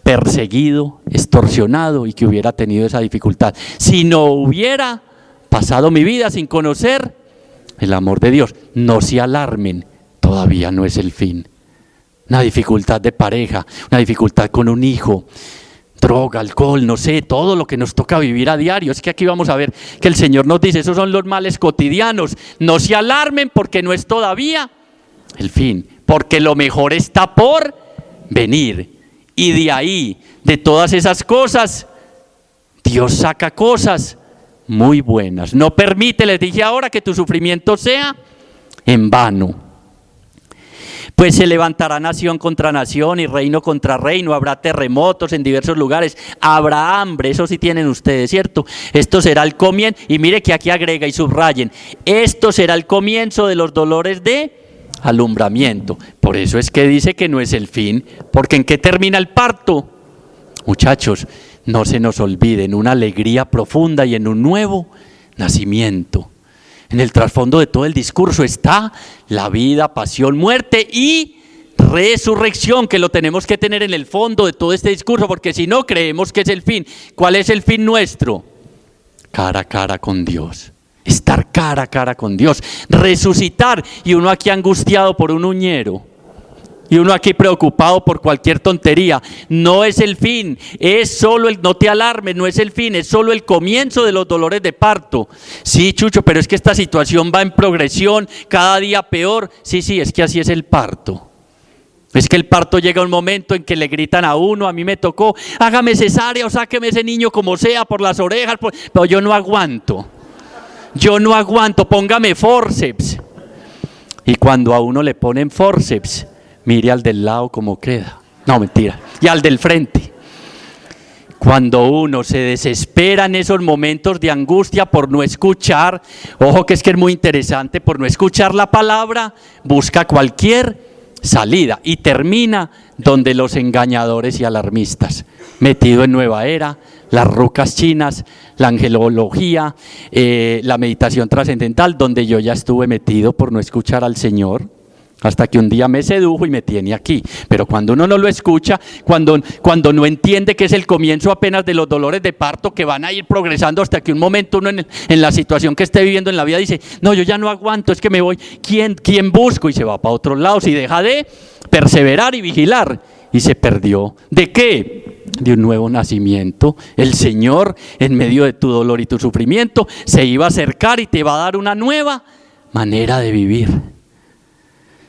perseguido, extorsionado y que hubiera tenido esa dificultad. Si no hubiera pasado mi vida sin conocer el amor de Dios, no se alarmen, todavía no es el fin. Una dificultad de pareja, una dificultad con un hijo, droga, alcohol, no sé, todo lo que nos toca vivir a diario. Es que aquí vamos a ver que el Señor nos dice, esos son los males cotidianos. No se alarmen porque no es todavía el fin, porque lo mejor está por venir. Y de ahí, de todas esas cosas, Dios saca cosas muy buenas. No permite, les dije ahora, que tu sufrimiento sea en vano. Pues se levantará nación contra nación y reino contra reino, habrá terremotos en diversos lugares, habrá hambre, eso sí tienen ustedes, ¿cierto? Esto será el comienzo, y mire que aquí agrega y subrayen, esto será el comienzo de los dolores de alumbramiento. Por eso es que dice que no es el fin, porque ¿en qué termina el parto? Muchachos, no se nos olvide, en una alegría profunda y en un nuevo nacimiento. En el trasfondo de todo el discurso está la vida, pasión, muerte y resurrección, que lo tenemos que tener en el fondo de todo este discurso, porque si no creemos que es el fin. ¿Cuál es el fin nuestro? Cara a cara con Dios. Estar cara a cara con Dios, resucitar, y uno aquí angustiado por un uñero, y uno aquí preocupado por cualquier tontería. No es el fin, es solo no te alarmes, no es el fin, es solo el comienzo de los dolores de parto. Sí, Chucho, pero es que esta situación va en progresión, cada día peor. Sí, es que así es el parto. Es que el parto llega un momento en que le gritan a uno, a mí me tocó, hágame cesárea o sáqueme ese niño como sea por las orejas, pero yo no aguanto. Póngame forceps. Y cuando a uno le ponen forceps, mire al del lado cómo queda. No, mentira. Y al del frente. Cuando uno se desespera en esos momentos de angustia por no escuchar, ojo que es muy interesante, por no escuchar la palabra, busca cualquier salida y termina donde los engañadores y alarmistas, metido en Nueva Era, las rucas chinas, la angelología, la meditación trascendental, donde yo ya estuve metido por no escuchar al Señor, hasta que un día me sedujo y me tiene aquí. Pero cuando uno no lo escucha, cuando no entiende que es el comienzo apenas de los dolores de parto que van a ir progresando hasta que un momento uno en la situación que esté viviendo en la vida dice, no, yo ya no aguanto, es que me voy, ¿quién busco? Y se va para otros lados y deja de perseverar y vigilar. y se perdió. ¿De qué? De un nuevo nacimiento. El Señor, en medio de tu dolor y tu sufrimiento, se iba a acercar y te va a dar una nueva manera de vivir.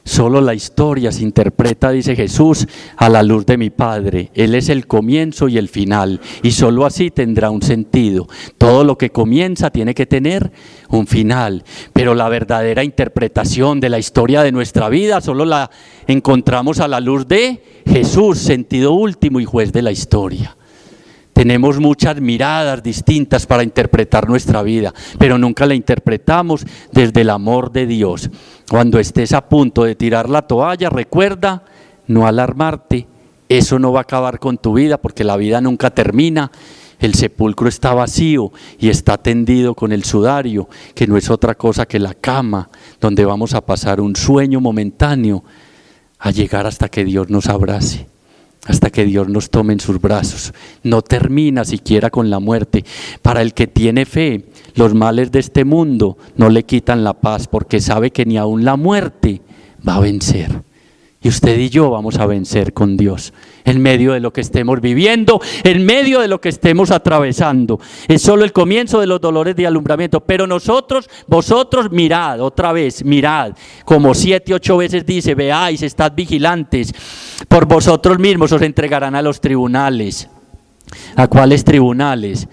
Solo la historia se interpreta, dice Jesús, a la luz de mi Padre. Él es el comienzo y el final, y solo así tendrá un sentido. Todo lo que comienza tiene que tener un final, pero la verdadera interpretación de la historia de nuestra vida solo la encontramos a la luz de Jesús, sentido último y juez de la historia. Tenemos muchas miradas distintas para interpretar nuestra vida, pero nunca la interpretamos desde el amor de Dios. Cuando estés a punto de tirar la toalla, recuerda no alarmarte. Eso no va a acabar con tu vida, porque la vida nunca termina. El sepulcro está vacío y está tendido con el sudario, que no es otra cosa que la cama, donde vamos a pasar un sueño momentáneo, a llegar hasta que Dios nos abrace, hasta que Dios nos tome en sus brazos. No termina siquiera con la muerte. Para el que tiene fe, los males de este mundo no le quitan la paz, porque sabe que ni aun la muerte va a vencer. Y usted y yo vamos a vencer con Dios, en medio de lo que estemos viviendo, en medio de lo que estemos atravesando. Es solo el comienzo de los dolores de alumbramiento, pero vosotros mirad, otra vez, mirad, como 7, 8 veces dice, veáis, estad vigilantes, por vosotros mismos os entregarán a los tribunales. ¿A cuáles tribunales?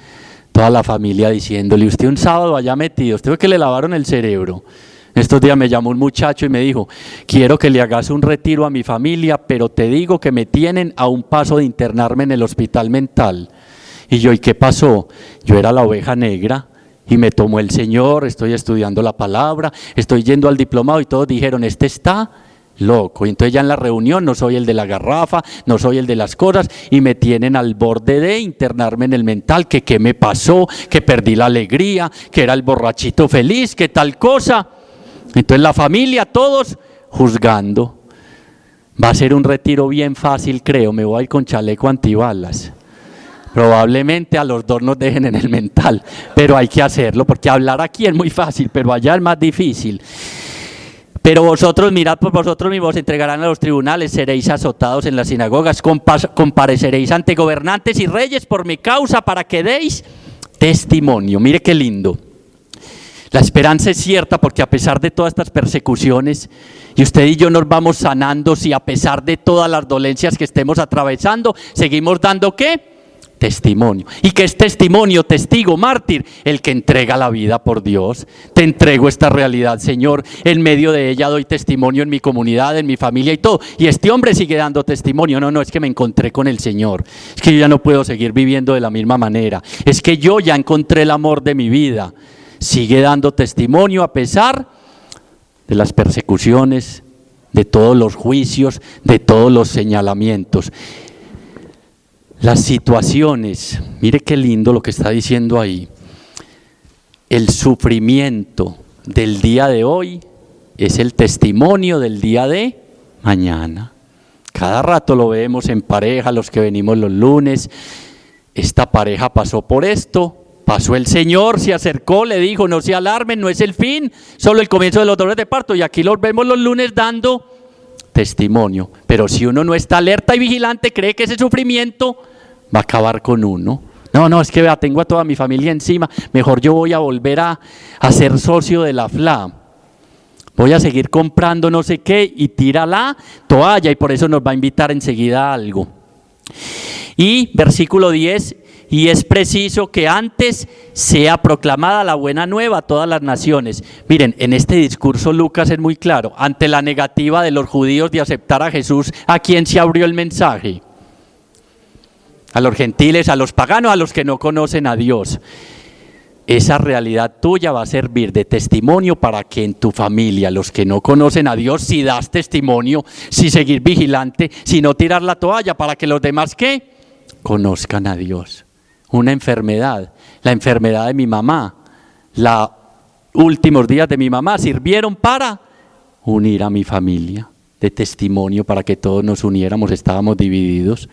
Toda la familia diciéndole, usted un sábado allá metido, usted ve que le lavaron el cerebro. Estos días me llamó un muchacho y me dijo, quiero que le hagas un retiro a mi familia, pero te digo que me tienen a un paso de internarme en el hospital mental. Y yo, ¿y qué pasó? Yo era la oveja negra y me tomó el Señor, estoy estudiando la palabra, estoy yendo al diplomado y todos dijeron, este está loco. Y entonces ya en la reunión no soy el de la garrafa, no soy el de las cosas, y me tienen al borde de internarme en el mental, que qué me pasó, que perdí la alegría, que era el borrachito feliz, que tal cosa. Entonces la familia, todos juzgando. Va a ser un retiro bien fácil, creo, me voy a ir con chaleco antibalas. Probablemente a los dos nos dejen en el mental, pero hay que hacerlo, porque hablar aquí es muy fácil, pero allá es más difícil. Pero vosotros, mirad por vosotros mismos, os entregarán a los tribunales, seréis azotados en las sinagogas, compareceréis ante gobernantes y reyes por mi causa para que deis testimonio. Mire qué lindo. La esperanza es cierta, porque a pesar de todas estas persecuciones, y usted y yo nos vamos sanando, si a pesar de todas las dolencias que estemos atravesando, seguimos dando ¿qué? Testimonio. ¿Y qué es testimonio? Testigo, mártir, el que entrega la vida por Dios. Te entrego esta realidad, Señor, en medio de ella doy testimonio en mi comunidad, en mi familia y todo. Y este hombre sigue dando testimonio. No, es que me encontré con el Señor. Es que yo ya no puedo seguir viviendo de la misma manera. Es que yo ya encontré el amor de mi vida. Sigue dando testimonio a pesar de las persecuciones, de todos los juicios, de todos los señalamientos. Las situaciones, mire qué lindo lo que está diciendo ahí. El sufrimiento del día de hoy es el testimonio del día de mañana. Cada rato lo vemos en pareja, los que venimos los lunes. Esta pareja pasó por esto. Pasó el Señor, se acercó, le dijo, no se alarmen, no es el fin, solo el comienzo de los dolores de parto. Y aquí los vemos los lunes dando testimonio. Pero si uno no está alerta y vigilante, cree que ese sufrimiento va a acabar con uno. No, es que vea, tengo a toda mi familia encima, mejor yo voy a volver a ser socio de la FLA. Voy a seguir comprando no sé qué y tira la toalla, y por eso nos va a invitar enseguida a algo. Y versículo 10, y es preciso que antes sea proclamada la buena nueva a todas las naciones. Miren, en este discurso Lucas es muy claro, ante la negativa de los judíos de aceptar a Jesús, ¿a quién se abrió el mensaje? A los gentiles, a los paganos, a los que no conocen a Dios. Esa realidad tuya va a servir de testimonio para que en tu familia, los que no conocen a Dios, si das testimonio, si seguir vigilante, si no tirar la toalla, para que los demás ¿qué? Conozcan a Dios. Una enfermedad, la enfermedad de mi mamá, los últimos días de mi mamá sirvieron para unir a mi familia, de testimonio para que todos nos uniéramos, estábamos divididos.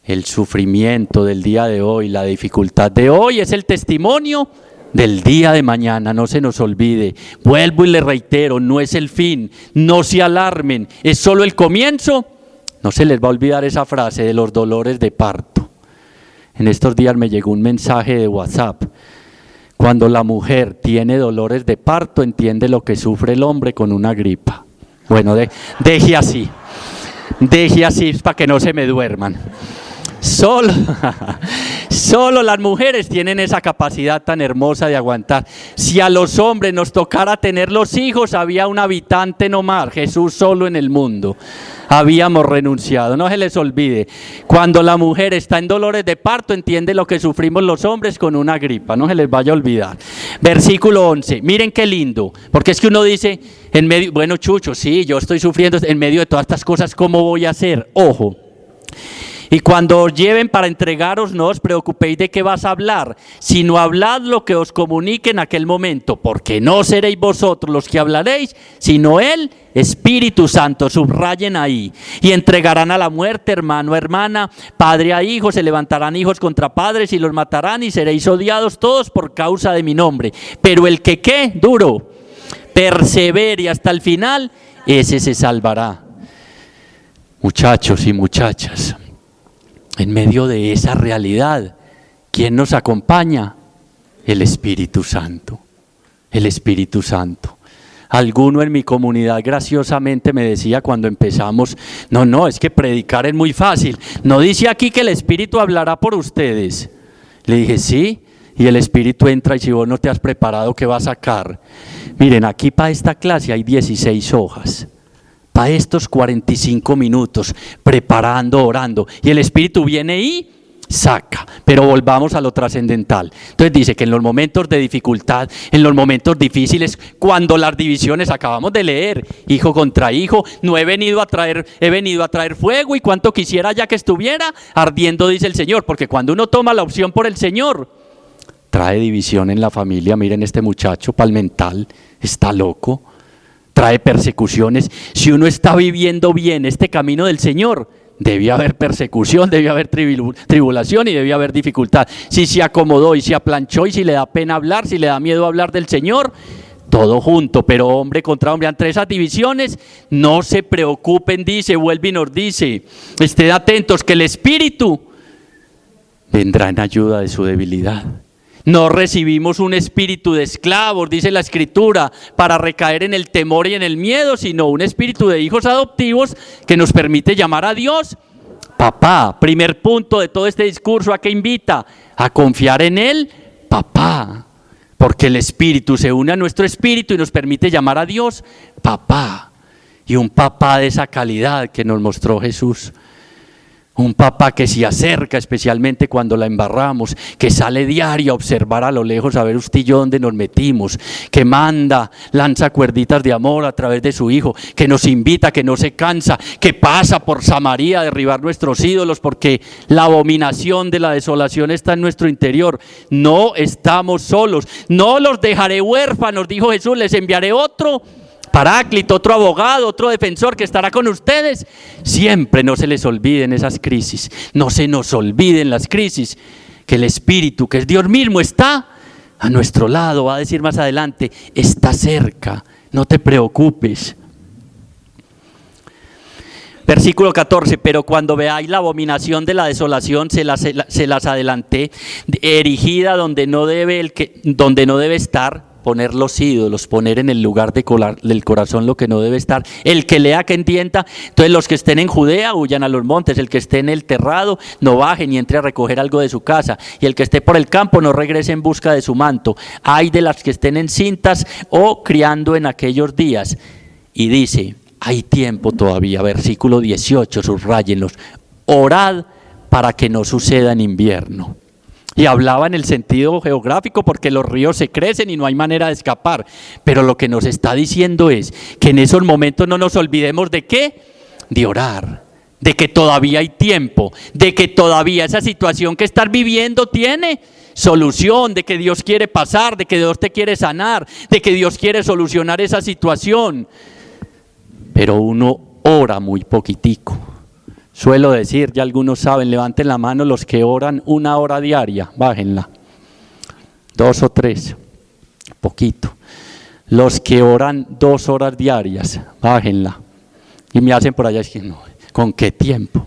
El sufrimiento del día de hoy, la dificultad de hoy es el testimonio del día de mañana, no se nos olvide. Vuelvo y le reitero, no es el fin, no se alarmen, es solo el comienzo No se les va a olvidar esa frase de los dolores de parto. En estos días me llegó un mensaje de WhatsApp. Cuando la mujer tiene dolores de parto, entiende lo que sufre el hombre con una gripa. Bueno, deje así para que no se me duerman. Solo las mujeres tienen esa capacidad tan hermosa de aguantar. Si a los hombres nos tocara tener los hijos, había un habitante no más, Jesús solo en el mundo. Habíamos renunciado, no se les olvide. Cuando la mujer está en dolores de parto, entiende lo que sufrimos los hombres con una gripa, no se les vaya a olvidar. Versículo 11, miren qué lindo, porque es que uno dice, en medio, bueno Chucho, sí, yo estoy sufriendo en medio de todas estas cosas, ¿cómo voy a hacer? Ojo. Y cuando os lleven para entregaros, no os preocupéis de qué vas a hablar, sino hablad lo que os comunique en aquel momento, porque no seréis vosotros los que hablaréis, sino el Espíritu Santo. Subrayen ahí. Y entregarán a la muerte hermano, hermana, padre a hijo, se levantarán hijos contra padres y los matarán y seréis odiados todos por causa de mi nombre. Pero el que ¿qué? Duro, persevere hasta el final, ese se salvará. Muchachos y muchachas, en medio de esa realidad, ¿quién nos acompaña? El Espíritu Santo. El Espíritu Santo. Alguno en mi comunidad graciosamente me decía cuando empezamos, no, es que predicar es muy fácil. ¿No dice aquí que el Espíritu hablará por ustedes? Le dije, sí, y el Espíritu entra y si vos no te has preparado, ¿qué va a sacar? Miren, aquí para esta clase hay 16 hojas. Para estos 45 minutos, preparando, orando, y el Espíritu viene y saca, pero volvamos a lo trascendental. Entonces dice que en los momentos de dificultad, en los momentos difíciles, cuando las divisiones, acabamos de leer, hijo contra hijo, no he venido a traer fuego, y cuánto quisiera ya que estuviera ardiendo, dice el Señor, porque cuando uno toma la opción por el Señor, trae división en la familia. Miren este muchacho palmental, está loco. Trae persecuciones. Si uno está viviendo bien este camino del Señor, debía haber persecución, debía haber tribulación y debía haber dificultad. Si se acomodó y se aplanchó y si le da pena hablar, si le da miedo hablar del Señor, todo junto, pero hombre contra hombre, entre esas divisiones, no se preocupen, dice, vuelve y nos dice, estén atentos que el Espíritu vendrá en ayuda de su debilidad. No recibimos un espíritu de esclavos, dice la Escritura, para recaer en el temor y en el miedo, sino un espíritu de hijos adoptivos que nos permite llamar a Dios papá. Primer punto de todo este discurso, ¿a qué invita? A confiar en Él, papá. Porque el Espíritu se une a nuestro espíritu y nos permite llamar a Dios papá. Y un papá de esa calidad que nos mostró Jesús. Un papá que se acerca especialmente cuando la embarramos, que sale diario a observar a lo lejos a ver usted y yo dónde nos metimos, que lanza cuerditas de amor a través de su hijo, que nos invita, que no se cansa, que pasa por Samaria a derribar nuestros ídolos porque la abominación de la desolación está en nuestro interior. No estamos solos, no los dejaré huérfanos, dijo Jesús, les enviaré otro Paráclito, otro abogado, otro defensor que estará con ustedes. Siempre no se les olviden esas crisis, no se nos olviden las crisis, que el Espíritu, que es Dios mismo, está a nuestro lado. Va a decir más adelante, está cerca, no te preocupes. Versículo 14, pero cuando veáis la abominación de la desolación, se las adelanté, erigida donde no debe estar, poner los ídolos, poner en el lugar del corazón lo que no debe estar. El que lea que entienda. Entonces los que estén en Judea huyan a los montes, el que esté en el terrado no baje ni entre a recoger algo de su casa, y el que esté por el campo no regrese en busca de su manto. Ay de las que estén encintas o criando en aquellos días. Y dice, hay tiempo todavía, versículo 18, subrayenlos, orad para que no suceda en invierno. Y hablaba en el sentido geográfico porque los ríos se crecen y no hay manera de escapar. Pero lo que nos está diciendo es que en esos momentos no nos olvidemos de ¿qué? De orar, de que todavía hay tiempo, de que todavía esa situación que estás viviendo tiene solución, de que Dios quiere pasar, de que Dios te quiere sanar, de que Dios quiere solucionar esa situación. Pero uno ora muy poquitico. Suelo decir, ya algunos saben, levanten la mano los que oran 1 hora diaria, bájenla. 2 o 3, poquito. Los que oran 2 horas diarias, bájenla. Y me hacen por allá, es que no, ¿Con qué tiempo?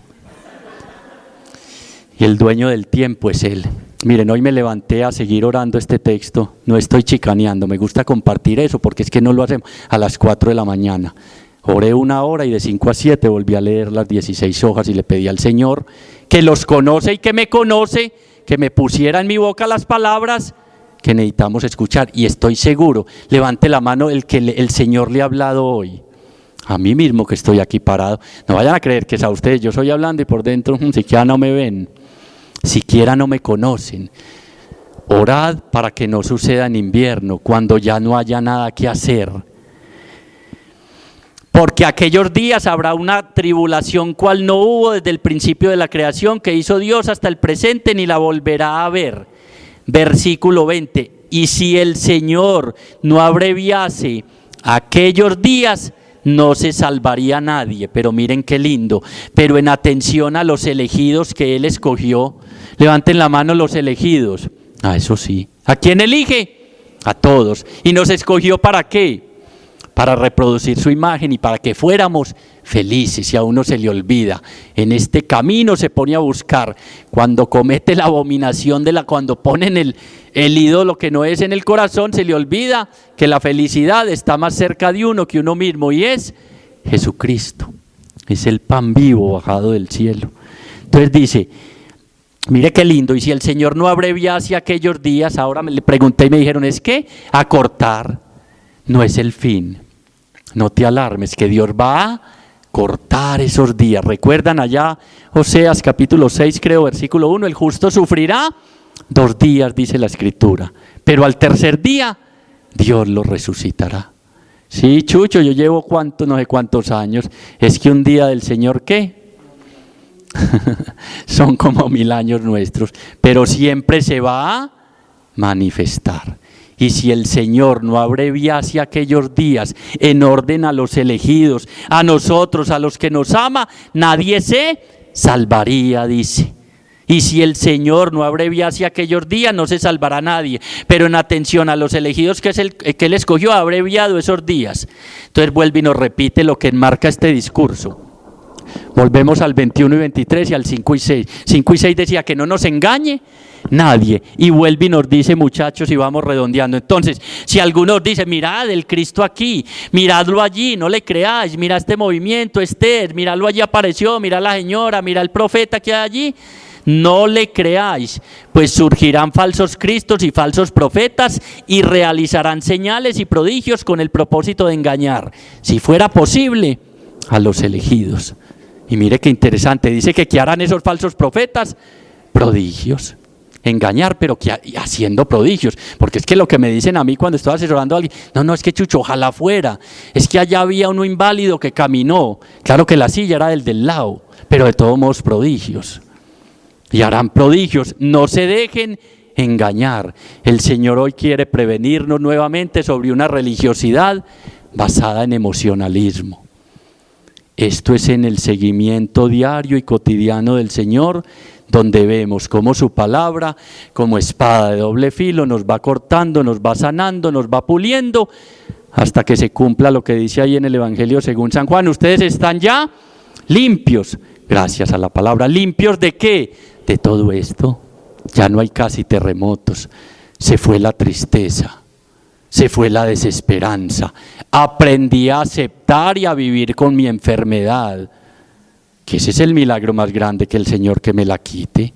Y el dueño del tiempo es Él. Miren, hoy me levanté a seguir orando este texto, no estoy chicaneando, me gusta compartir eso porque es que no lo hacemos a las 4 de la mañana. Oré 1 hora y de 5 a 7 volví a leer las 16 hojas y le pedí al Señor que los conoce y que me conoce, que me pusiera en mi boca las palabras que necesitamos escuchar. Y estoy seguro, levante la mano el que el Señor le ha hablado hoy. A mí mismo que estoy aquí parado. No vayan a creer que es a ustedes, yo estoy hablando y por dentro siquiera no me ven, siquiera no me conocen. Orad para que no suceda en invierno, cuando ya no haya nada que hacer. Porque aquellos días habrá una tribulación cual no hubo desde el principio de la creación que hizo Dios hasta el presente, ni la volverá a ver. Versículo 20. Y si el Señor no abreviase aquellos días, no se salvaría nadie. Pero miren qué lindo. Pero en atención a los elegidos que Él escogió. Levanten la mano los elegidos. Eso sí. ¿A quién elige? A todos. ¿Y nos escogió para qué? Para reproducir su imagen y para que fuéramos felices. Y a uno se le olvida, en este camino se pone a buscar, cuando comete la abominación cuando ponen el ídolo que no es en el corazón, se le olvida que la felicidad está más cerca de uno que uno mismo, y es Jesucristo, es el pan vivo bajado del cielo. Entonces dice, mire qué lindo, y si el Señor no abreviase aquellos días, ahora le pregunté y me dijeron, es que acortar no es el fin. No te alarmes, que Dios va a cortar esos días. ¿Recuerdan allá Oseas capítulo 6, creo, versículo 1? El justo sufrirá 2 días, dice la Escritura, pero al tercer día Dios lo resucitará. Sí, Chucho, yo llevo no sé cuántos años. Es que un día del Señor, ¿qué? Son como 1000 años nuestros, pero siempre se va a manifestar. Y si el Señor no abreviase aquellos días en orden a los elegidos, a nosotros, a los que nos ama, nadie se salvaría, dice. Y si el Señor no abreviase aquellos días, no se salvará nadie. Pero en atención a los elegidos que Él escogió, ha abreviado esos días. Entonces vuelve y nos repite lo que enmarca este discurso. Volvemos al 21 y 23 y al 5 y 6. 5 y 6 decía que no nos engañe nadie. Y vuelve y nos dice, muchachos, y vamos redondeando. Entonces, si alguno dice, mirad el Cristo aquí, miradlo allí, no le creáis, mira este movimiento, miradlo allí apareció, mira la señora, mira el profeta que hay allí, no le creáis, pues surgirán falsos cristos y falsos profetas y realizarán señales y prodigios con el propósito de engañar, si fuera posible, a los elegidos. Y mire qué interesante, dice que harán esos falsos profetas, prodigios, engañar, pero que haciendo prodigios, porque es que lo que me dicen a mí cuando estoy asesorando a alguien, no, es que Chucho, ojalá fuera, es que allá había uno inválido que caminó, claro que la silla era del lado, pero de todos modos prodigios, y harán prodigios, no se dejen engañar. El Señor hoy quiere prevenirnos nuevamente sobre una religiosidad basada en emocionalismo. Esto es en el seguimiento diario y cotidiano del Señor, donde vemos cómo su palabra, como espada de doble filo, nos va cortando, nos va sanando, nos va puliendo, hasta que se cumpla lo que dice ahí en el Evangelio según San Juan. Ustedes están ya limpios, gracias a la palabra. ¿Limpios de qué? De todo esto. Ya no hay casi terremotos, se fue la tristeza, se fue la desesperanza. Aprendí a aceptar y a vivir con mi enfermedad, que ese es el milagro más grande, que el Señor que me la quite.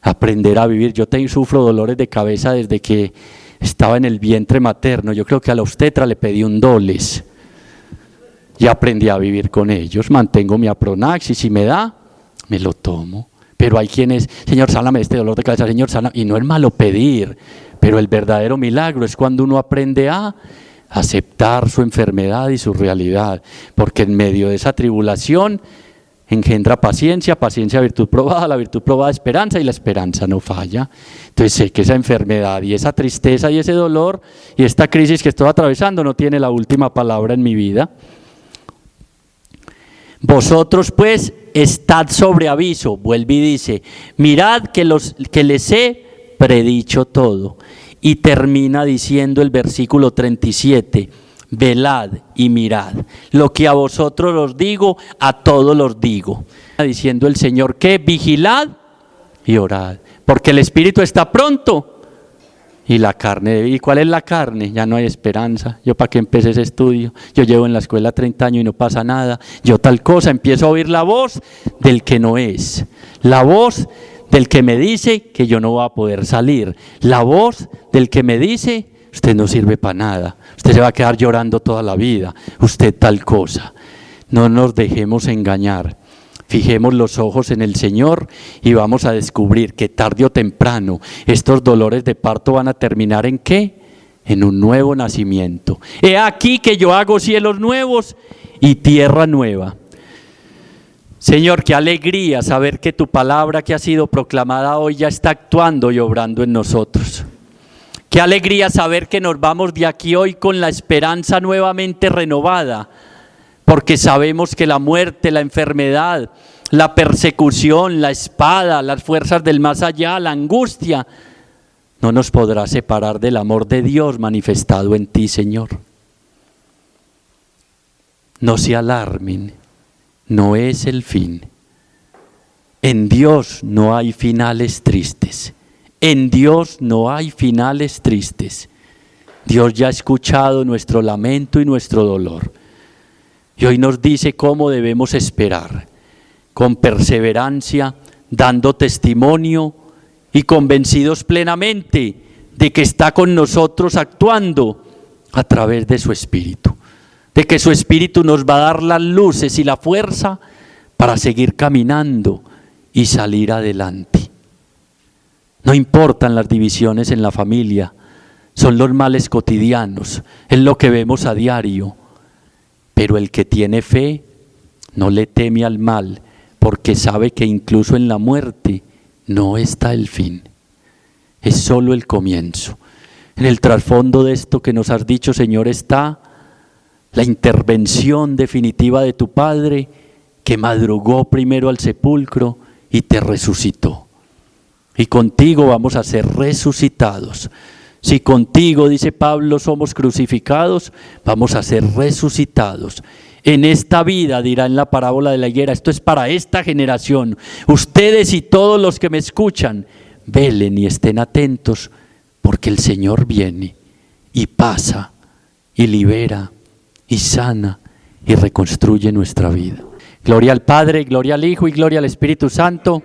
Aprender a vivir. Yo sufro dolores de cabeza desde que estaba en el vientre materno. Yo creo que a la obstetra le pedí un Doles y aprendí a vivir con ellos. Mantengo mi Apronax y si me da, me lo tomo. Pero hay quienes, Señor, sáname de este dolor de cabeza, Señor, sáname. Y no es malo pedir, pero el verdadero milagro es cuando uno aprende a aceptar su enfermedad y su realidad, porque en medio de esa tribulación engendra paciencia, paciencia virtud probada, la virtud probada esperanza, y la esperanza no falla. Entonces sé que esa enfermedad y esa tristeza y ese dolor y esta crisis que estoy atravesando no tiene la última palabra en mi vida. Vosotros pues estad sobre aviso, vuelve y dice, mirad que les he predicho todo. Y termina diciendo el versículo 37, velad y mirad. Lo que a vosotros os digo, a todos los digo. Diciendo el Señor que vigilad y orad, porque el espíritu está pronto y la carne. ¿Y cuál es la carne? Ya no hay esperanza. Yo para qué empecé ese estudio, yo llevo en la escuela 30 años y no pasa nada. Yo tal cosa, empiezo a oír la voz del que no es, la voz del que me dice que yo no voy a poder salir, la voz del que me dice usted no sirve para nada, usted se va a quedar llorando toda la vida, usted tal cosa. No nos dejemos engañar. Fijemos los ojos en el Señor y vamos a descubrir que tarde o temprano estos dolores de parto van a terminar ¿en qué? En un nuevo nacimiento. He aquí que yo hago cielos nuevos y tierra nueva. Señor, qué alegría saber que tu palabra que ha sido proclamada hoy ya está actuando y obrando en nosotros. Qué alegría saber que nos vamos de aquí hoy con la esperanza nuevamente renovada, porque sabemos que la muerte, la enfermedad, la persecución, la espada, las fuerzas del más allá, la angustia, no nos podrá separar del amor de Dios manifestado en ti, Señor. No se alarmen, no es el fin. En Dios no hay finales tristes. En Dios no hay finales tristes. Dios ya ha escuchado nuestro lamento y nuestro dolor. Y hoy nos dice cómo debemos esperar, con perseverancia, dando testimonio y convencidos plenamente de que está con nosotros actuando a través de su Espíritu, de que su Espíritu nos va a dar las luces y la fuerza para seguir caminando y salir adelante. No importan las divisiones en la familia, son los males cotidianos, es lo que vemos a diario. Pero el que tiene fe no le teme al mal, porque sabe que incluso en la muerte no está el fin, es solo el comienzo. En el trasfondo de esto que nos has dicho, Señor, está la intervención definitiva de tu Padre, que madrugó primero al sepulcro y te resucitó. Y contigo vamos a ser resucitados. Si contigo, dice Pablo, somos crucificados, vamos a ser resucitados. En esta vida, dirá en la parábola de la higuera, esto es para esta generación. Ustedes y todos los que me escuchan, velen y estén atentos, porque el Señor viene y pasa y libera y sana y reconstruye nuestra vida. Gloria al Padre, gloria al Hijo y gloria al Espíritu Santo.